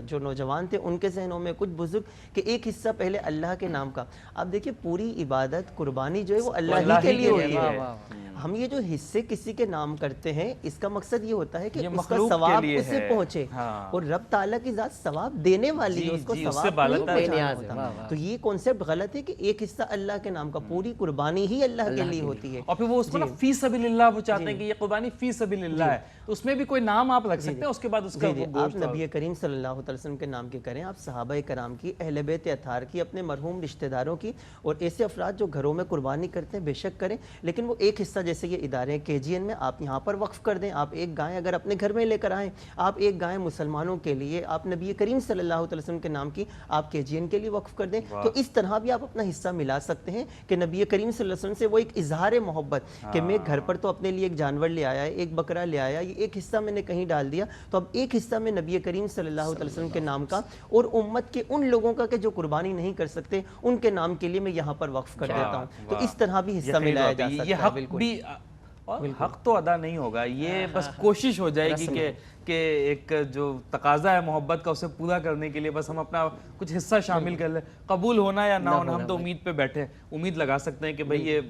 جو نوجوان تھے ان کے ذہنوں میں، کچھ بزرگ، کہ ایک حصہ پہلے اللہ کے نام کا۔ اب دیکھیے پوری عبادت قربانی جو ہے وہ اللہ ہی کے لیے ہوتی ہے، ہم یہ جو حصے کسی کے نام کرتے ہیں اس کا مقصد یہ ہوتا ہے کہ اس کا ثواب اس سے پہنچے، اور رب تعالیٰ کی ذات ثواب دینے والی ہے، اس کو ثواب نہیں پہنچانا ہوتا۔ تو یہ کانسیپٹ غلط ہے کہ ایک حصہ اللہ کے نام کا، پوری قربانی ہی اللہ کے لیے ہوتی ہے، اور پھر وہ اس کو نا فی سبیل اللہ وہ چاہتے ہیں کہ یہ قربانی فی سبیل اللہ ہے، تو اس میں بھی کوئی نام آپ رکھ سکتے ہیں، اس کے بعد اس کا آپ نبی کریم صلی اللہ علیہ وسلم کے نام کے کریں، آپ صحابہ کرام کی، اہل بیت اطہار کی، اپنے مرحوم رشتہ داروں کی، اور ایسے افراد جو گھروں میں قربانی کرتے ہیں بے شک کریں، لیکن وہ ایک حصہ جیسے یہ ادارے KGN میں آپ یہاں پر وقف کر دیں. آپ ایک گائے اگر اپنے گھر میں لے کر آئیں, آپ ایک گائے مسلمانوں کے لیے آپ نبی کریم صلی اللہ علیہ وسلم کے نام کی آپ KGN کے لیے وقف کر دیں. تو اس طرح بھی آپ اپنا حصہ ملا سکتے ہیں کہ نبی کریم صلی اللہ علیہ وسلم سے وہ ایک اظہار محبت کہ میں گھر پر تو اپنے لیے ایک جانور لے آیا ہے, ایک بکرا لے آیا, یہ ایک حصہ میں نے کہیں ڈال دیا, تو اب ایک حصہ میں نبی کریم صلی اللہ علیہ وسلم کے نام کا اور امت کے ان لوگوں کا کہ جو قربانی نہیں کر سکتے ان کے نام کے لیے میں یہاں پر وقف کر دیتا ہوں. تو اس طرح بھی حصہ ملایا جا سکتا ہے. یہ حق بھی اور حق تو ادا نہیں ہوگا, یہ بس کوشش ہو جائے گی کہ ایک جو تقاضا ہے محبت کا اسے پورا کرنے کے لیے بس ہم اپنا کچھ حصہ شامل کر لیں. قبول ہونا یا نہ ہونا, ہم تو امید پہ بیٹھے, امید لگا سکتے ہیں کہ بھئی یہ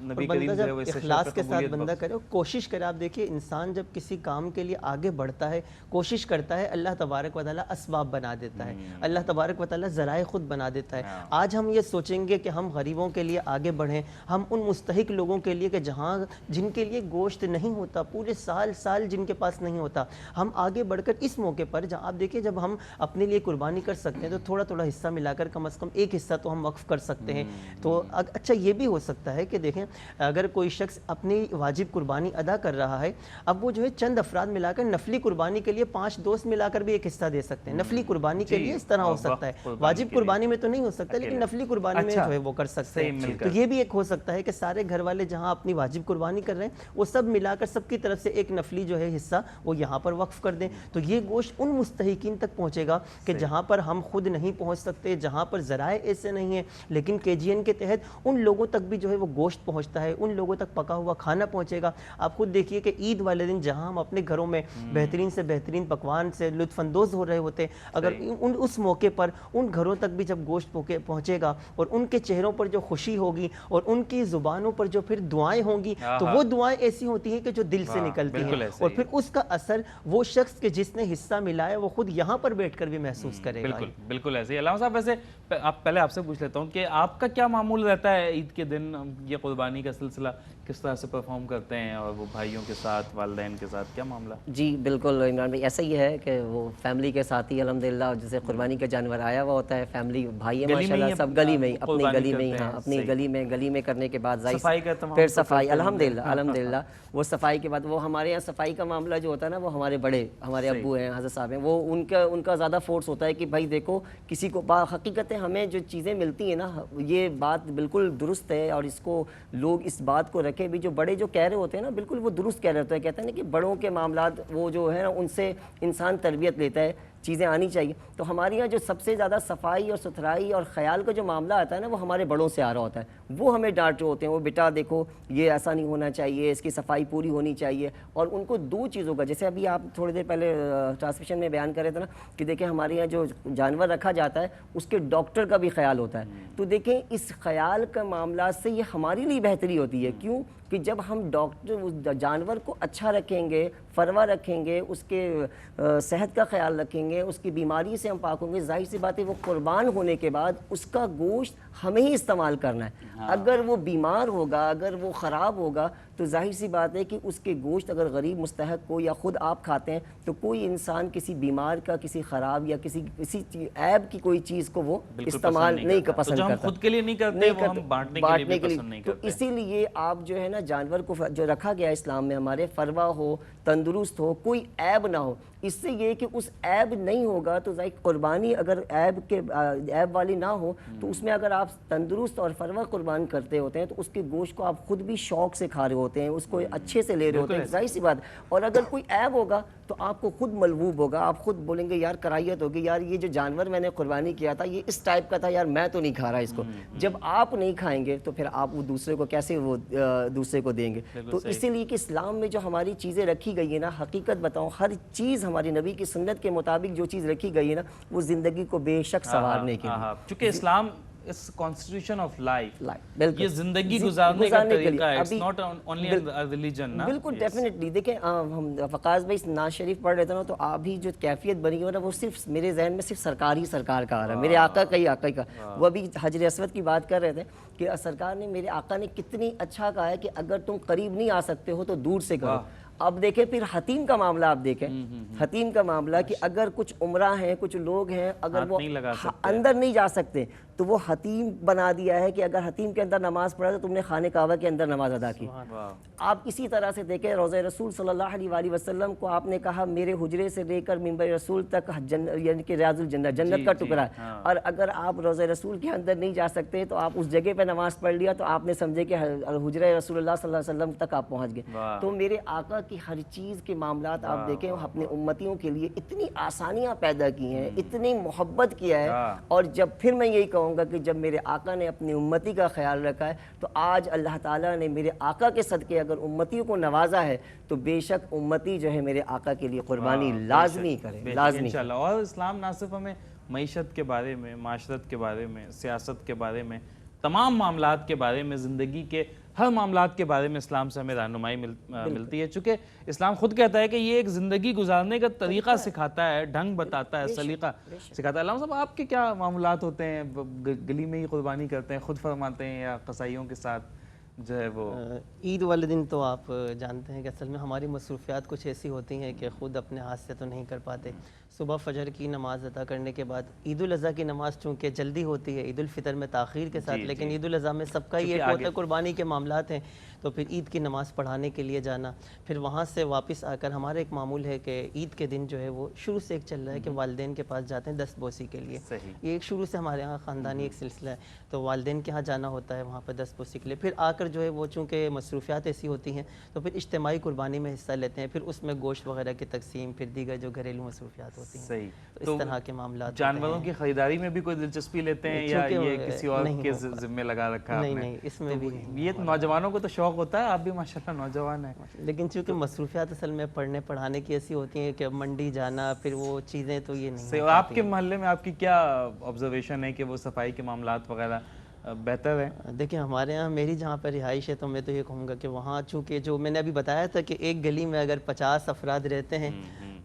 نبی کریم جو ہے وہ اس سے اخلاص کے ساتھ بندہ کرے, کوشش کرے. آپ دیکھیے انسان جب کسی کام کے لیے آگے بڑھتا ہے, کوشش کرتا ہے, اللہ تبارک و تعالیٰ اسباب بنا دیتا ہے, اللہ تبارک و تعالیٰ ذرائع خود بنا دیتا ہے. آج ہم یہ سوچیں گے کہ ہم غریبوں کے لیے آگے بڑھیں, ہم ان مستحق لوگوں کے لیے کہ جن کے لیے گوشت نہیں ہوتا, پورے سال جن کے پاس نہیں ہوتا, ہم آگے بڑھ کر اس موقع پر جہاں آپ دیکھیں جب ہم اپنے لیے قربانی کر سکتے ہیں تو تھوڑا تھوڑا حصہ ملا کر کم از کم ایک حصہ تو ہم وقف کر سکتے ہیں. تو اچھا یہ بھی ہو سکتا ہے کہ دیکھیں اگر کوئی شخص اپنی واجب قربانی ادا کر رہا ہے, اب وہ جو ہے چند افراد ملا کر نفلی قربانی کے لیے 5 دوست ملا کر بھی ایک حصہ دے سکتے ہیں. نفلی قربانی کے لیے اس طرح ہو سکتا ہے, واجب قربانی میں تو نہیں ہو سکتا لیکن نفلی قربانی میں جو ہے وہ کر سکتے ہیں. تو یہ بھی ایک ہو سکتا ہے کہ سارے گھر والے جہاں اپنی واجب قربانی کر رہے ہیں وہ سب ملا کر سب کی طرف سے ایک نفلی جو ہے حصہ وہ یہاں پر وقف کر دیں. تو یہ گوشت ان مستحقین تک پہنچے گا کہ جہاں پر ہم خود نہیں پہنچ سکتے, جہاں پر ذرائع ایسے نہیں ہیں, لیکن KGN کے تحت ان لوگوں تک بھی جو ہے وہ گوشت پہنچتا ہے, ان لوگوں تک پکا ہوا کھانا پہنچے گا. آپ خود دیکھیے کہ عید والے دن جہاں ہم اپنے گھروں میں بہترین سے بہترین پکوان سے لطف اندوز ہو رہے ہوتے, اگر اس موقع پر ان گھروں تک بھی جب گوشت پہنچے گا اور ان کے چہروں پر جو خوشی ہوگی اور ان کی زبانوں پر جو پھر دعائیں ہوں گی, تو وہ دعائیں ایسی ہوتی ہیں کہ جو دل سے نکلتی ہیں, اور پھر اس کا اثر وہ شخص کے جس نے حصہ ملایا وہ خود یہاں پر بیٹھ کر بھی محسوس کرے گا. بالکل ایسے ہی. علامہ صاحب ویسے پہلے آپ سے پوچھ لیتا ہوں کہ آپ کا کیا معمول رہتا ہے عید کے دن, یہ قربانی کا سلسلہ کس طرح سے پرفارم کرتے ہیں, اور وہ بھائیوں کے ساتھ, والدین کے ساتھ کیا معاملہ؟ جی بالکل عمران بھائی, ایسا ہی ہے کہ وہ فیملی کے ساتھ ہی الحمدللہ جیسے قربانی کا جانور آیا ہوا ہوتا ہے, فیملی بھائی ہیں ماشاءاللہ سب گلی میں ہی, اپنی گلی میں ہی, ہاں اپنی گلی میں کرنے کے بعد پھر صفائی الحمدللہ وہ صفائی کے بعد وہ ہمارے یہاں صفائی کا معاملہ جو ہوتا ہے نا وہ ہمارے بڑے ہمارے ابو ہیں حضرت صاحب ہیں, وہ ان کا زیادہ فورس ہوتا ہے کہ بھائی دیکھو کسی کو حقیقت ہمیں جو چیزیں ملتی ہیں نا یہ بات بالکل درست ہے, اور اس کو لوگ اس بات کو رکھیں بھی, جو بڑے جو کہہ رہے ہوتے ہیں نا بالکل وہ درست کہہ رہے ہوتے ہیں. کہتے ہیں نا کہ بڑوں کے معاملات وہ جو ہے نا ان سے انسان تربیت لیتا ہے, چیزیں آنی چاہیے. تو ہمارے یہاں جو سب سے زیادہ صفائی اور ستھرائی اور خیال کا جو معاملہ آتا ہے نا وہ ہمارے بڑوں سے آ رہا ہوتا ہے. وہ ہمیں ڈانٹ رہے ہوتے ہیں, وہ بیٹا دیکھو یہ ایسا نہیں ہونا چاہیے, اس کی صفائی پوری ہونی چاہیے. اور ان کو 2 چیزوں کا, جیسے ابھی آپ تھوڑی دیر پہلے ٹرانسمیشن میں بیان کر رہے تھے نا کہ دیکھیں ہمارے یہاں جو جانور رکھا جاتا ہے اس کے ڈاکٹر کا بھی خیال ہوتا ہے. تو دیکھیں اس خیال کا معاملات سے یہ ہمارے لیے بہتری ہوتی ہے. کیوں کہ جب ہم ڈاکٹر جانور کو اچھا رکھیں گے, فروا رکھیں گے, اس کے صحت کا خیال رکھیں گے, اس کی بیماری سے ہم پاک ہوں گے, ظاہر سی بات ہے وہ قربان ہونے کے بعد اس کا گوشت ہمیں ہی استعمال کرنا ہے. اگر وہ بیمار ہوگا, اگر وہ خراب ہوگا تو ظاہر سی بات ہے کہ اس کے گوشت اگر غریب مستحق کو یا خود آپ کھاتے ہیں تو کوئی انسان کسی بیمار کا, کسی خراب یا کسی عیب کی کوئی چیز کو وہ استعمال نہیں پسند کرتا. خود کے لیے نہیں کرتے, وہ ہم بانٹنے کے لیے پسند نہیں کرتے. تو اسی لیے آپ جو ہے نا جانور کو جو رکھا گیا اسلام میں ہمارے, فروا ہو, تندرست ہو, کوئی عیب نہ ہو. اس سے یہ کہ اس عیب نہیں ہوگا تو ظاہر قربانی اگر عیب والی نہ ہو تو اس میں اگر آپ تندرست اور فروا قربان کرتے ہوتے ہیں تو اس کے گوشت کو آپ خود بھی شوق سے کھا رہے ہوتے ہیں, اس کو اچھے سے لے رہے ہوتے ہیں, ظاہر سی بات. اور اگر کوئی عیب ہوگا تو آپ کو خود ملوب ہوگا, آپ خود بولیں گے یار کراہیت ہوگی, یار یہ جو جانور میں نے قربانی کیا تھا یہ اس ٹائپ کا تھا, یار میں تو نہیں کھا رہا اس کو. جب آپ نہیں کھائیں گے تو پھر آپ وہ دوسرے کو کیسے وہ دوسرے کو دیں گے. تو اسی لیے کہ اسلام میں جو ہماری چیزیں رکھی گئی ہیں نا, حقیقت بتاؤں ہر چیز ہماری نبی کی سنت کے مطابق جو چیز رکھی گئی ہے نا وہ زندگی کو بے شک سنوارنے کے لیے, چونکہ اسلام اس کانسٹیٹیوشن آف لائف, یہ زندگی گزارنے کا طریقہ ہے, it's not only a religion نا. بالکل ڈیفینیٹلی. دیکھیں ہم فقاز بھائی ناز شریف پڑھ رہے تھے نا تو ابھی جو کیفیت بنی ہے نا وہ صرف میرے ذہن میں صرف سرکار کا آ رہا ہے, میرے آقا کا. وہ ابھی حجر اسود کی بات کر رہے تھے کہ سرکار نے, میرے آقا نے کتنی اچھا کہا ہے کہ اگر تم قریب نہیں آ سکتے ہو تو دور سے کرو. اب دیکھیں پھر حتیم کا معاملہ, آپ دیکھیں حتیم کا معاملہ کہ اگر کچھ عمرہ ہیں, کچھ لوگ ہیں, اگر وہ اندر نہیں جا سکتے تو وہ حتیم بنا دیا ہے کہ اگر حتیم کے اندر نماز پڑھا تو تم نے خانہ کعبہ کے اندر نماز ادا کی۔ آپ اسی طرح سے دیکھیں روضہ رسول صلی اللہ علیہ وآلہ وسلم کو آپ نے کہا میرے حجرے سے لے کر منبر رسول تک یعنی کہ ریاض الجنہ جنت کا ٹکڑا ہے، اور اگر آپ روضہ رسول کے اندر نہیں جا سکتے تو آپ اس جگہ پہ نماز پڑھ لیا تو آپ نے سمجھے کہ حجرہ رسول اللہ صلی اللہ علیہ وسلم تک آپ پہنچ گئے۔ تو میرے آقا کی ہر چیز کے معاملات آپ دیکھیں اپنے امتیوں کے لیے اتنی آسانیاں پیدا کی ہیں، اتنی محبت کیا ہے، اور جب پھر میں یہی کہوں گا کہ جب میرے آقا نے اپنی امتی کا خیال رکھا ہے تو آج اللہ تعالیٰ نے میرے آقا کے صدقے اگر امتیوں کو نوازا ہے تو بے شک امتی جو ہے میرے آقا کے لیے قربانی لازمی کرے، لازمی انشاءاللہ۔ اور اسلام نہ صرف ہمیں معیشت کے بارے میں، معاشرت کے بارے میں، سیاست کے بارے میں، تمام معاملات کے بارے میں، زندگی کے ہر معاملات کے بارے میں اسلام سے ہمیں رہنمائی ملتی ہے، چونکہ اسلام خود کہتا ہے کہ یہ ایک زندگی گزارنے کا طریقہ سکھاتا ہے، ڈھنگ بتاتا ہے، سلیقہ سکھاتا ہے۔ علامہ صاحب آپ کے کیا معاملات ہوتے ہیں؟ گلی میں ہی قربانی کرتے ہیں، خود فرماتے ہیں، یا قصائیوں کے ساتھ جو ہے وہ؟ عید والے دن تو آپ جانتے ہیں کہ اصل میں ہماری مصروفیات کچھ ایسی ہوتی ہیں کہ خود اپنے ہاتھ سے تو نہیں کر پاتے۔ صبح فجر کی نماز ادا کرنے کے بعد عید الاضحیٰ کی نماز چونکہ جلدی ہوتی ہے، عید الفطر میں تاخیر کے ساتھ، لیکن عید الاضحیٰ میں سب کا یہ ہوتا ہے قربانی کے معاملات ہیں، تو پھر عید کی نماز پڑھانے کے لیے جانا، پھر وہاں سے واپس آ کر ہمارا ایک معمول ہے کہ عید کے دن جو ہے وہ شروع سے ایک چل رہا ہے کہ والدین کے پاس جاتے ہیں دست بوسی کے لیے۔ یہ ایک شروع سے ہمارے ہاں خاندانی ایک سلسلہ ہے، تو والدین کے ہاں جانا ہوتا ہے وہاں پہ دست بوسی کے لیے، پھر آ کر جو ہے وہ چونکہ مصروفیات ایسی ہوتی ہیں تو پھر اجتماعی قربانی میں حصہ لیتے ہیں، پھر اس میں گوشت وغیرہ کی تقسیم، پھر دیگر جو گھریلو مصروفیات ہوتی ہیں، تو اس طرح کے معاملات۔ جانوروں کی خریداری میں بھی کوئی دلچسپی لیتے ہیں یا یہ کسی اور کے ذمہ لگا رکھا ہے؟ نہیں، اس میں بھی یہ تو نوجوانوں کو تو شوق ہوتا ہے، آپ بھی ماشاءاللہ نوجوان ہیں، لیکن چونکہ مصروفیات اصل میں پڑھنے پڑھانے کی ایسی ہوتی ہیں کہ منڈی جانا، پھر وہ چیزیں تو یہ نہیں۔ اور آپ کے محلے میں آپ کی کیا آبزرویشن ہے کہ وہ صفائی کے معاملات وغیرہ بہتر ہیں؟ دیکھیں ہمارے ہاں میری جہاں پر رہائش ہے تو میں تو یہ کہوں گا کہ وہاں چونکہ جو میں نے ابھی بتایا تھا کہ ایک گلی میں اگر 50 افراد رہتے ہیں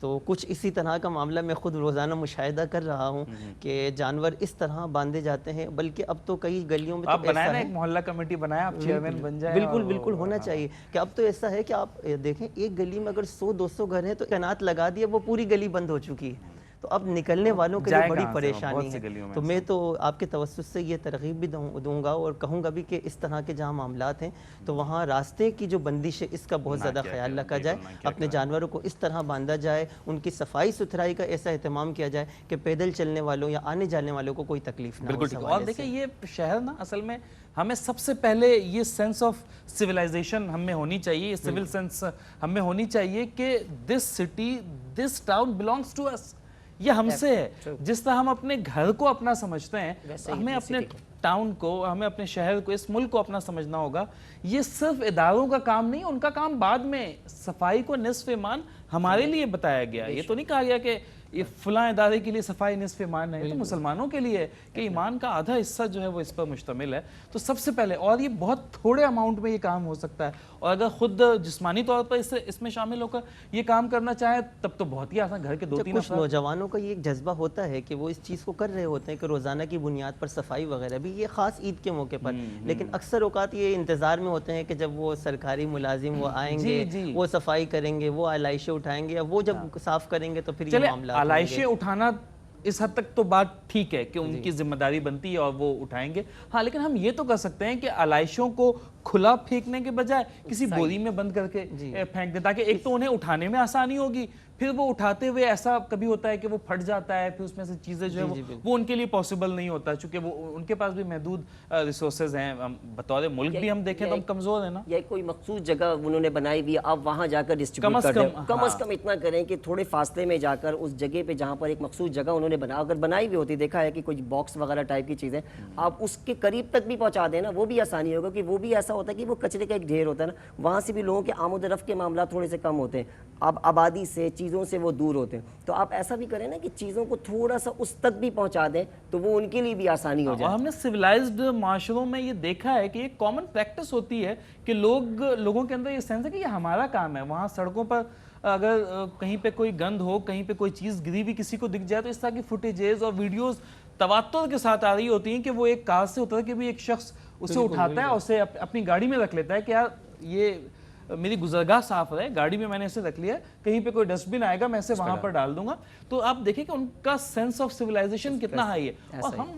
تو کچھ اسی طرح کا معاملہ میں خود روزانہ مشاہدہ کر رہا ہوں کہ جانور اس طرح باندھے جاتے ہیں، بلکہ اب تو کئی گلیوں میں آپ بنائیں نا ایک محلہ کمیٹی بنائیں، آپ چیئرمین بن جائیں۔ بالکل ہونا چاہیے کہ اب تو ایسا ہے کہ آپ دیکھیں ایک گلی میں اگر 100-200 گھر ہیں تو کنات لگا دیا، وہ پوری گلی بند ہو چکی ہے، تو اب نکلنے والوں کے لیے بڑی پریشانی ہے۔ تو میں تو آپ کے توسط سے یہ ترغیب بھی دوں گا اور کہوں گا بھی کہ اس طرح کے جہاں معاملات ہیں تو وہاں راستے کی جو بندش ہے اس کا بہت زیادہ خیال رکھا جائے، اپنے جانوروں کو اس طرح باندھا جائے، ان کی صفائی ستھرائی کا ایسا اہتمام کیا جائے کہ پیدل چلنے والوں یا آنے جانے والوں کو کوئی تکلیف نہ ہو۔ بالکل ٹھیک۔ اور دیکھیں یہ شہر نا اصل میں ہمیں سب سے پہلے یہ سینس آف سویلائزیشن ہم میں ہونی چاہیے، یہ سول سینس ہم میں ہونی چاہیے کہ this city, this town belongs to us, یہ ہم سے ہے۔ جس طرح ہم اپنے گھر کو اپنا سمجھتے ہیں، ہمیں اپنے ٹاؤن کو، ہمیں اپنے شہر کو، اس ملک کو اپنا سمجھنا ہوگا۔ یہ صرف اداروں کا کام نہیں، ان کا کام بعد میں، صفائی کو نصف ایمان ہمارے لیے بتایا گیا۔ یہ تو نہیں کہا گیا کہ یہ فلاں ادارے کے لیے صفائی نصف ایمان ہے، تو مسلمانوں کے لیے کہ ایمان کا آدھا حصہ جو ہے وہ اس پر مشتمل ہے۔ تو سب سے پہلے، اور یہ بہت تھوڑے اماؤنٹ میں یہ کام ہو سکتا ہے، اور اگر خود جسمانی طور پر اس میں شامل ہو کر یہ کام کرنا چاہے تب تو بہت ہی آسان، گھر کے 2-3 کچھ نوجوانوں کا یہ ایک جذبہ ہوتا ہے کہ وہ اس چیز کو کر رہے ہوتے ہیں کہ روزانہ کی بنیاد پر صفائی وغیرہ بھی، یہ خاص عید کے موقع پر، لیکن اکثر اوقات یہ انتظار میں ہوتے ہیں کہ جب وہ سرکاری ملازم وہ آئیں گے، وہ صفائی کریں گے، وہ علائشیں اٹھائیں گے، یا وہ جب صاف کریں گے تو پھر یہ معاملات ہوں گے۔ علائشیں اٹھانا اس حد تک تو بات ٹھیک ہے کہ ان کی ذمہ داری بنتی ہے اور وہ اٹھائیں گے، ہاں، لیکن ہم یہ تو کر سکتے ہیں کہ علائشوں کو کھلا پھینکنے کے بجائے کسی بوری میں بند کر کے پھینک دیں، تاکہ ایک تو انہیں اٹھانے میں آسانی ہوگی، پھر وہ اٹھاتے ہوئے ایسا کبھی ہوتا ہے کہ وہ پھٹ جاتا ہے، پھر اس میں سے چیزیں جو ہے وہ ان کے لیے پاسبل نہیں ہوتا، چونکہ وہ ان کے پاس بھی محدود ریسورسز ہیں، بطور ملک بھی ہم دیکھیں تو ہم کمزور ہیں نا۔ یا کوئی مخصوص جگہ انہوں نے بنائی ہوئی ہے، آپ وہاں جا کر ڈسٹریبیوٹ کر دیں، کم از کم اتنا کریں کہ تھوڑے فاصلے میں جا کر اس جگہ پہ جہاں پر ایک مخصوص جگہ انہوں نے اگر بنائی بھی ہوتی، دیکھا ہے کہ کوئی باکس وغیرہ ٹائپ کی چیزیں آپ اس کے قریب تک بھی پہنچا دیں نا، وہ بھی آسانی ہوگا، کہ وہ بھی ایسا ہوتا ہے کہ وہ کچرے کا ایک ڈھیر ہوتا ہے نا، وہاں سے بھی لوگوں کے آمد و رفت کے معاملات تھوڑے سے کم ہوتے ہیں، اب آبادی سے، چیزوں سے وہ دور ہوتے ہیں، تو آپ ایسا بھی کریں نا کہ چیزوں کو تھوڑا سا اس تک بھی پہنچا دیں تو وہ ان کے لیے بھی آسانی ہو جائے۔ اور ہم نے سویلائزڈ معاشروں میں یہ دیکھا ہے کہ ایک کامن پریکٹس ہوتی ہے کہ لوگوں کے اندر یہ سینس ہے کہ یہ ہمارا کام ہے۔ وہاں سڑکوں پر اگر کہیں پہ کوئی گند ہو، کہیں پہ کوئی چیز گری بھی کسی کو دکھ جائے تو اس طرح کی فوٹیجز اور ویڈیوز تواتر کے ساتھ آ رہی ہوتی ہیں کہ وہ ایک کار سے اتر کے بھی ایک شخص اسے اٹھاتا ہے اور اسے اپنی گاڑی میں رکھ لیتا ہے کہ یار یہ میری گزرگاہ صاف رہے، گاڑی میں نے اسے رکھ لیا، کہیں پہ کوئی ڈسٹ بن آئے گا میں اسے وہاں پر ڈال دوں گا۔ تو آپ دیکھیں کہ ان کا سینس آف سویلائزیشن کتنا ہائی ہے، اور ہم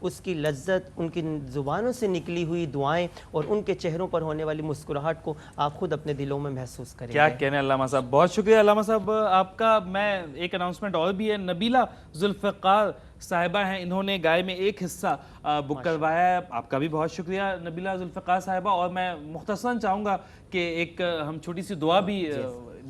اس کی لذت، ان کی زبانوں سے نکلی ہوئی دعائیں اور ان کے چہروں پر ہونے والی مسکراہٹ کو آپ خود اپنے دلوں میں محسوس کریں گے۔ کیا کہنے علامہ صاحب، بہت شکریہ علامہ صاحب آپ کا۔ میں ایک اناؤنسمنٹ اور بھی ہے، نبیلہ ذوالفقار صاحبہ ہیں، انہوں نے گائے میں ایک حصہ بک کروایا ہے، آپ کا بھی بہت شکریہ نبیلہ ذوالفقار صاحبہ۔ اور میں مختصراً چاہوں گا کہ ایک ہم چھوٹی سی دعا بھی،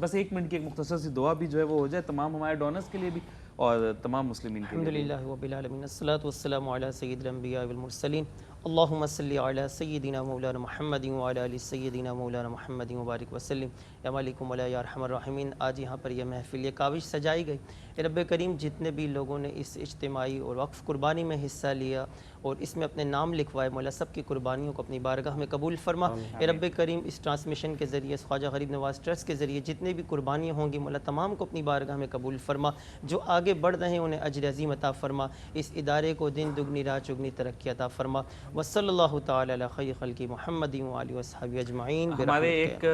بس 1 منٹ کی ایک مختصر سی دعا بھی جو ہے وہ ہو جائے تمام ہمارے ڈونرز کے لیے بھی اور تمام مسلمین کے لیے۔ الحمدللہ رب العالمین، الصلاۃ والسلام علی سید الانبیاء والمرسلین، اللہم صلی علی سیدنا مولانا محمد وعلی آل سیدنا مولانا محمد وبارک وسلم، یا مالک مولا یا ارحم الراحمین۔ آج یہاں پر یہ محفل، یہ کاوش سجائی گئی، اے رب کریم جتنے بھی لوگوں نے اس اجتماعی اور وقف قربانی میں حصہ لیا اور اس میں اپنے نام لکھوائے، مولا سب کی قربانیوں کو اپنی بارگاہ میں قبول فرما۔ اے رب کریم اس ٹرانسمیشن کے ذریعے، اس خواجہ غریب نواز ٹرسٹ کے ذریعے جتنے بھی قربانیاں ہوں گی، مولا تمام کو اپنی بارگاہ میں قبول فرما۔ جو آگے بڑھ رہے ہیں انہیں اجر عظیم عطا فرما، اس ادارے کو دن دگنی رات چگنی ترقی عطا فرما۔ وصلی اللہ تعالی علی خیر خلق محمد وآلہ وصحبہ اجمعین۔ ہمارے ایک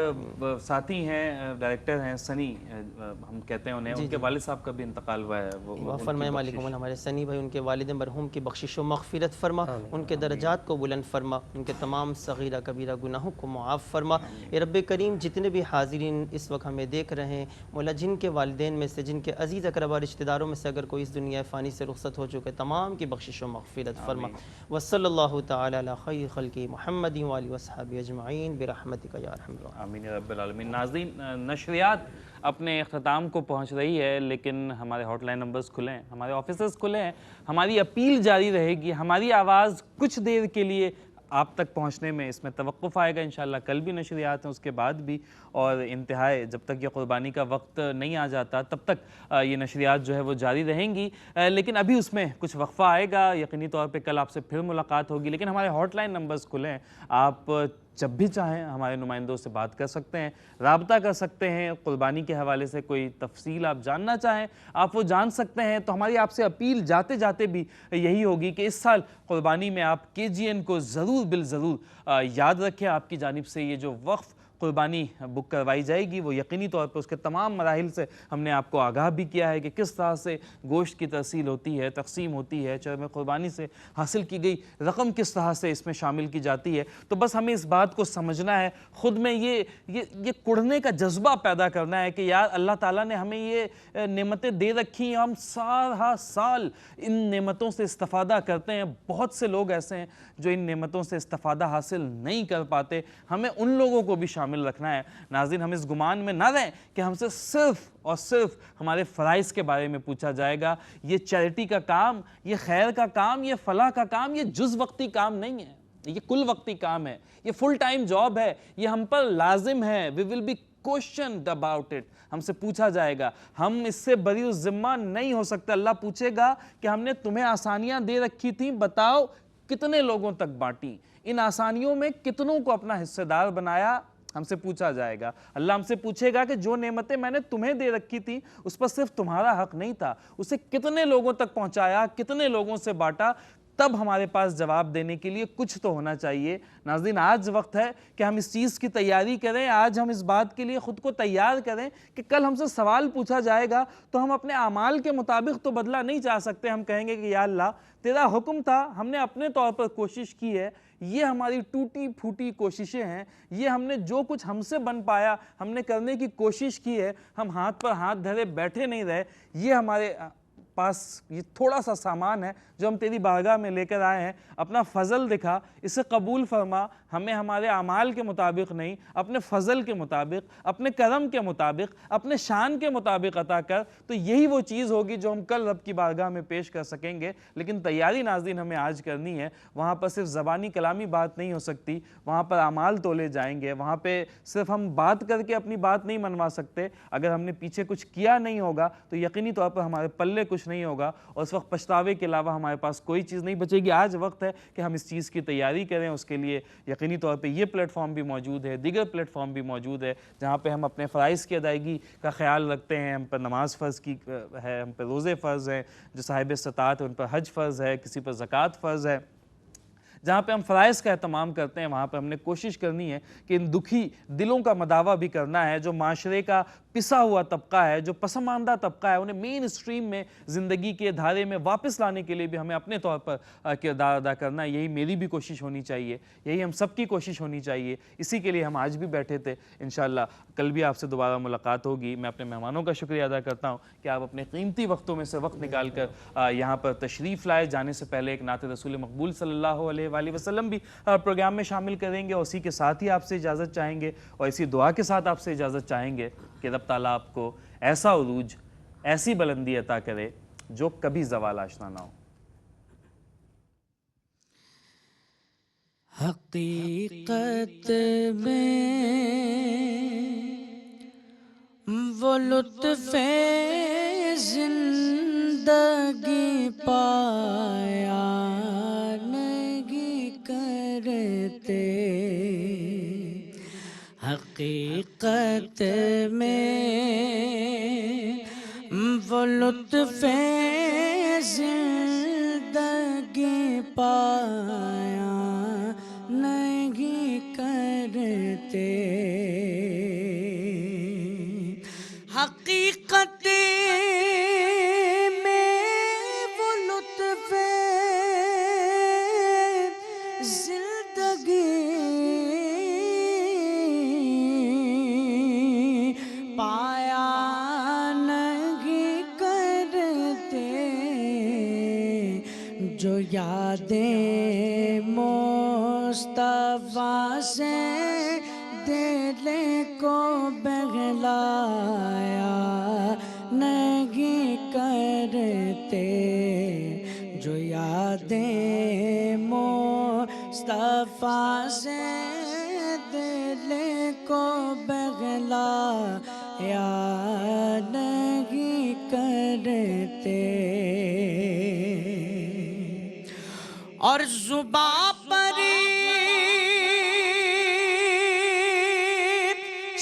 ساتھی ہیں، ڈائریکٹر ہیں سنی، ہم کہتے ہیں انہیں، ان کے والد صاحب کا بھی انتقال ہوا ہے، وہ فرمائے مالک مولا ہمارے سنی بھائی، ان کے والد مرحوم کی بخشش و مغفرت فرما، ان کے درجات کو بلند فرما، ان کے تمام صغیرہ کبیرہ گناہوں کو معاف فرما۔ اے رب کریم جتنے بھی حاضرین اس وقت ہمیں دیکھ رہے ہیں، مولا جن کے والدین میں سے، جن کے عزیز اقربا رشتہ داروں میں سے اگر کوئی اس دنیا فانی سے رخصت ہو چکے، تمام کی بخشش و مغفرت فرما۔ وصلی اللہ تعالی علی خیر خلق محمد وآلہ وصحبہ اجمعین برحمتک یا ارحم الراحمین۔ آمین یا رب العالمین۔ ناظرین، نشریات اپنے اختتام کو پہنچ رہی ہے، لیکن ہمارے ہاٹ لائن نمبرز کھلے ہیں، ہمارے آفیسز کھلے ہیں، ہماری اپیل جاری رہے گی، ہماری آواز کچھ دیر کے لیے آپ تک پہنچنے میں اس میں توقف آئے گا، انشاءاللہ کل بھی نشریات ہیں، اس کے بعد بھی، اور انتہائے جب تک یہ قربانی کا وقت نہیں آ جاتا تب تک یہ نشریات جو ہے وہ جاری رہیں گی، لیکن ابھی اس میں کچھ وقفہ آئے گا، یقینی طور پہ کل آپ سے پھر ملاقات ہوگی، لیکن ہمارے ہاٹ لائن نمبرز کھلے ہیں، آپ جب بھی چاہیں ہمارے نمائندوں سے بات کر سکتے ہیں، رابطہ کر سکتے ہیں، قربانی کے حوالے سے کوئی تفصیل آپ جاننا چاہیں آپ وہ جان سکتے ہیں۔ تو ہماری آپ سے اپیل جاتے جاتے بھی یہی ہوگی کہ اس سال قربانی میں آپ KGN کو ضرور بالضرور یاد رکھیں، آپ کی جانب سے یہ جو وقف قربانی بک کروائی جائے گی وہ یقینی طور پر اس کے تمام مراحل سے ہم نے آپ کو آگاہ بھی کیا ہے کہ کس طرح سے گوشت کی ترسیل ہوتی ہے، تقسیم ہوتی ہے، چرم قربانی سے حاصل کی گئی رقم کس طرح سے اس میں شامل کی جاتی ہے۔ تو بس ہمیں اس بات کو سمجھنا ہے، خود میں یہ کڑھنے کا جذبہ پیدا کرنا ہے کہ یار اللہ تعالیٰ نے ہمیں یہ نعمتیں دے رکھی ہیں، ہم سال ان نعمتوں سے استفادہ کرتے ہیں، بہت سے لوگ ایسے ہیں جو ان نعمتوں سے استفادہ حاصل نہیں کر پاتے، ہمیں ان لوگوں کو بھی شامل رکھنا ہے۔ ناظرین، ہم اس گمان میں نہ رہیں کہ ہم سے صرف اور صرف ہمارے فرائض کے بارے میں پوچھا جائے گا۔ یہ چیریٹی کا کام، یہ خیر کا کام، یہ فلاح کا کام، یہ جز وقتی کام نہیں ہے، یہ کل وقتی کام ہے، یہ فل ٹائم جاب ہے، یہ ہم پر لازم ہے۔ we will be questioned about it، ہم سے پوچھا جائے گا، ہم اس سے بری الذمہ نہیں ہو سکتے۔ اللہ پوچھے گا کہ ہم نے تمہیں آسانیاں دے رکھی تھیں، بتاؤ کتنے لوگوں تک بانٹی، ان آسانیوں میں کتنوں کو اپنا حصہ دار بنایا، ہم سے پوچھا جائے گا۔ اللہ ہم سے پوچھے گا کہ جو نعمتیں میں نے تمہیں دے رکھی تھی اس پر صرف تمہارا حق نہیں تھا، اسے کتنے لوگوں تک پہنچایا، کتنے لوگوں سے بانٹا، تب ہمارے پاس جواب دینے کے لیے کچھ تو ہونا چاہیے۔ ناظرین، آج وقت ہے کہ ہم اس چیز کی تیاری کریں، آج ہم اس بات کے لیے خود کو تیار کریں کہ کل ہم سے سوال پوچھا جائے گا تو ہم اپنے اعمال کے مطابق تو بدلہ نہیں چاہ سکتے، ہم کہیں گے کہ یا اللہ تیرا حکم تھا، ہم نے اپنے طور پر کوشش کی ہے، یہ ہماری ٹوٹی پھوٹی کوششیں ہیں، یہ ہم نے جو کچھ ہم سے بن پایا ہم نے کرنے کی کوشش کی ہے، ہم ہاتھ پر ہاتھ دھرے بیٹھے نہیں رہے، یہ ہمارے پاس یہ تھوڑا سا سامان ہے جو ہم تیری بارگاہ میں لے کر آئے ہیں، اپنا فضل دکھا، اسے قبول فرما، ہمیں ہمارے اعمال کے مطابق نہیں، اپنے فضل کے مطابق، اپنے کرم کے مطابق، اپنے شان کے مطابق عطا کر۔ تو یہی وہ چیز ہوگی جو ہم کل رب کی بارگاہ میں پیش کر سکیں گے۔ لیکن تیاری ناظرین ہمیں آج کرنی ہے، وہاں پر صرف زبانی کلامی بات نہیں ہو سکتی، وہاں پر اعمال تولے جائیں گے، وہاں پہ صرف ہم بات کر کے اپنی بات نہیں منوا سکتے، اگر ہم نے پیچھے کچھ کیا نہیں ہوگا تو یقینی طور پر ہمارے پلے کچھ نہیں ہوگا، اور اس وقت پچھتاوے کے علاوہ ہمارے پاس کوئی چیز نہیں بچے گی۔ آج وقت ہے کہ ہم اس چیز کی تیاری کریں، اس کے لیے یقینی طور پہ یہ پلیٹ فارم بھی موجود ہے، دیگر پلیٹ فارم بھی موجود ہے جہاں پہ ہم اپنے فرائض کی ادائیگی کا خیال رکھتے ہیں، ہم پر نماز فرض کی ہے، ہم پہ روزے فرض ہیں، جو صاحب استطاعت ہے ان پر حج فرض ہے، کسی پر زکوٰۃ فرض ہے، جہاں پہ ہم فرائض کا اہتمام کرتے ہیں وہاں پہ ہم نے کوشش کرنی ہے کہ ان دکھی دلوں کا مداوع بھی کرنا ہے، جو معاشرے کا پسا ہوا طبقہ ہے، جو پسماندہ طبقہ ہے، انہیں مین اسٹریم میں زندگی کے دھارے میں واپس لانے کے لیے بھی ہمیں اپنے طور پر کردار ادا کرنا ہے۔ یہی میری بھی کوشش ہونی چاہیے، یہی ہم سب کی کوشش ہونی چاہیے، اسی کے لیے ہم آج بھی بیٹھے تھے۔ انشاءاللہ کل بھی آپ سے دوبارہ ملاقات ہوگی۔ میں اپنے مہمانوں کا شکریہ ادا کرتا ہوں کہ آپ اپنے قیمتی وقتوں میں سے وقت نکال کر یہاں پر تشریف لائے۔ جانے سے پہلے ایک نعت رسول مقبول صلی اللہ علیہ وآلہ وسلم بھی پروگرام میں شامل کریں گے، اور اسی کے ساتھ ہی آپ سے اجازت چاہیں گے، اور اسی دعا کے ساتھ آپ سے اجازت چاہیں گے کہ رب تعالیٰ آپ کو ایسا عروج، ایسی بلندی عطا کرے جو کبھی زوال آشنا نہ ہو۔ حقیقت میں وہ لطف زندگی پایا نہیں کرتے، حقیقت میں وہ لطف زندگی پایا نہیں کرتے، حقیقت میں وہ لطف زندگی پایا نہیں کرتے، جو یادیں مصطفیٰ سے دل کو بہلایا نہیں کرتے، جو یادیں مصطفیٰ سے دل کو بہلایا نہیں کرتے، اور زباں پر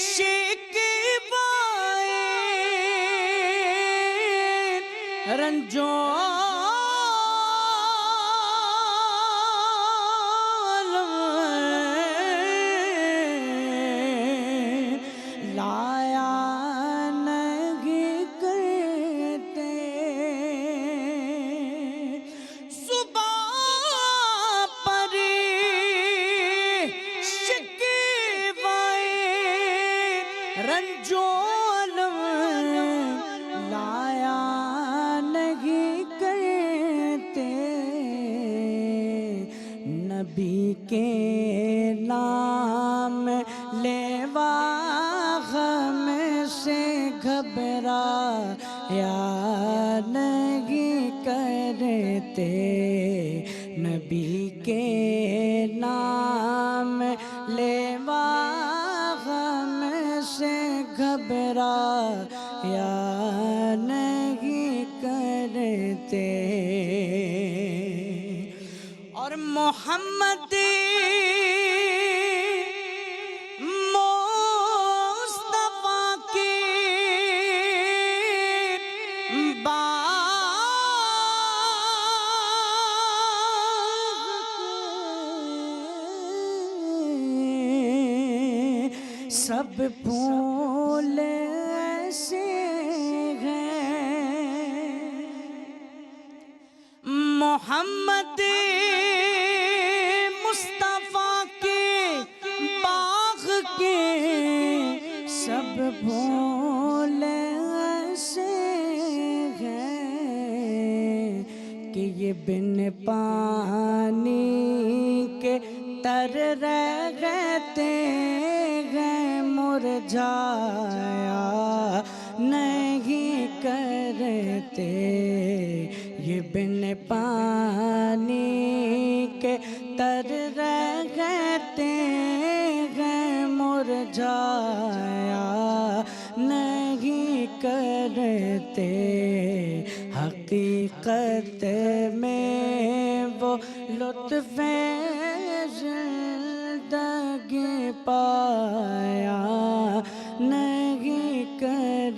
شکوائے رنجو لایا نہیں کرتے، رنجول لایا نہیں کرتے، نبی کے نام لیوا غم سے گھبرایا نہیں کرتے، نبی کے نام لیوا سے گھبرایا نہیں کرتے، اور محمد مصطفیٰ کی سب پھول ایسے ہیں، محمد مصطفیٰ کے باغ کے سب پھول ایسے ہیں کہ یہ بن پانی کے تر رہتے مرجھایا نہیں کرتے، یہ بن پانی کے تر رہتے ہیں مرجھایا نہیں کرتے، حقیقت میں وہ لطف زندگی پایا نہیں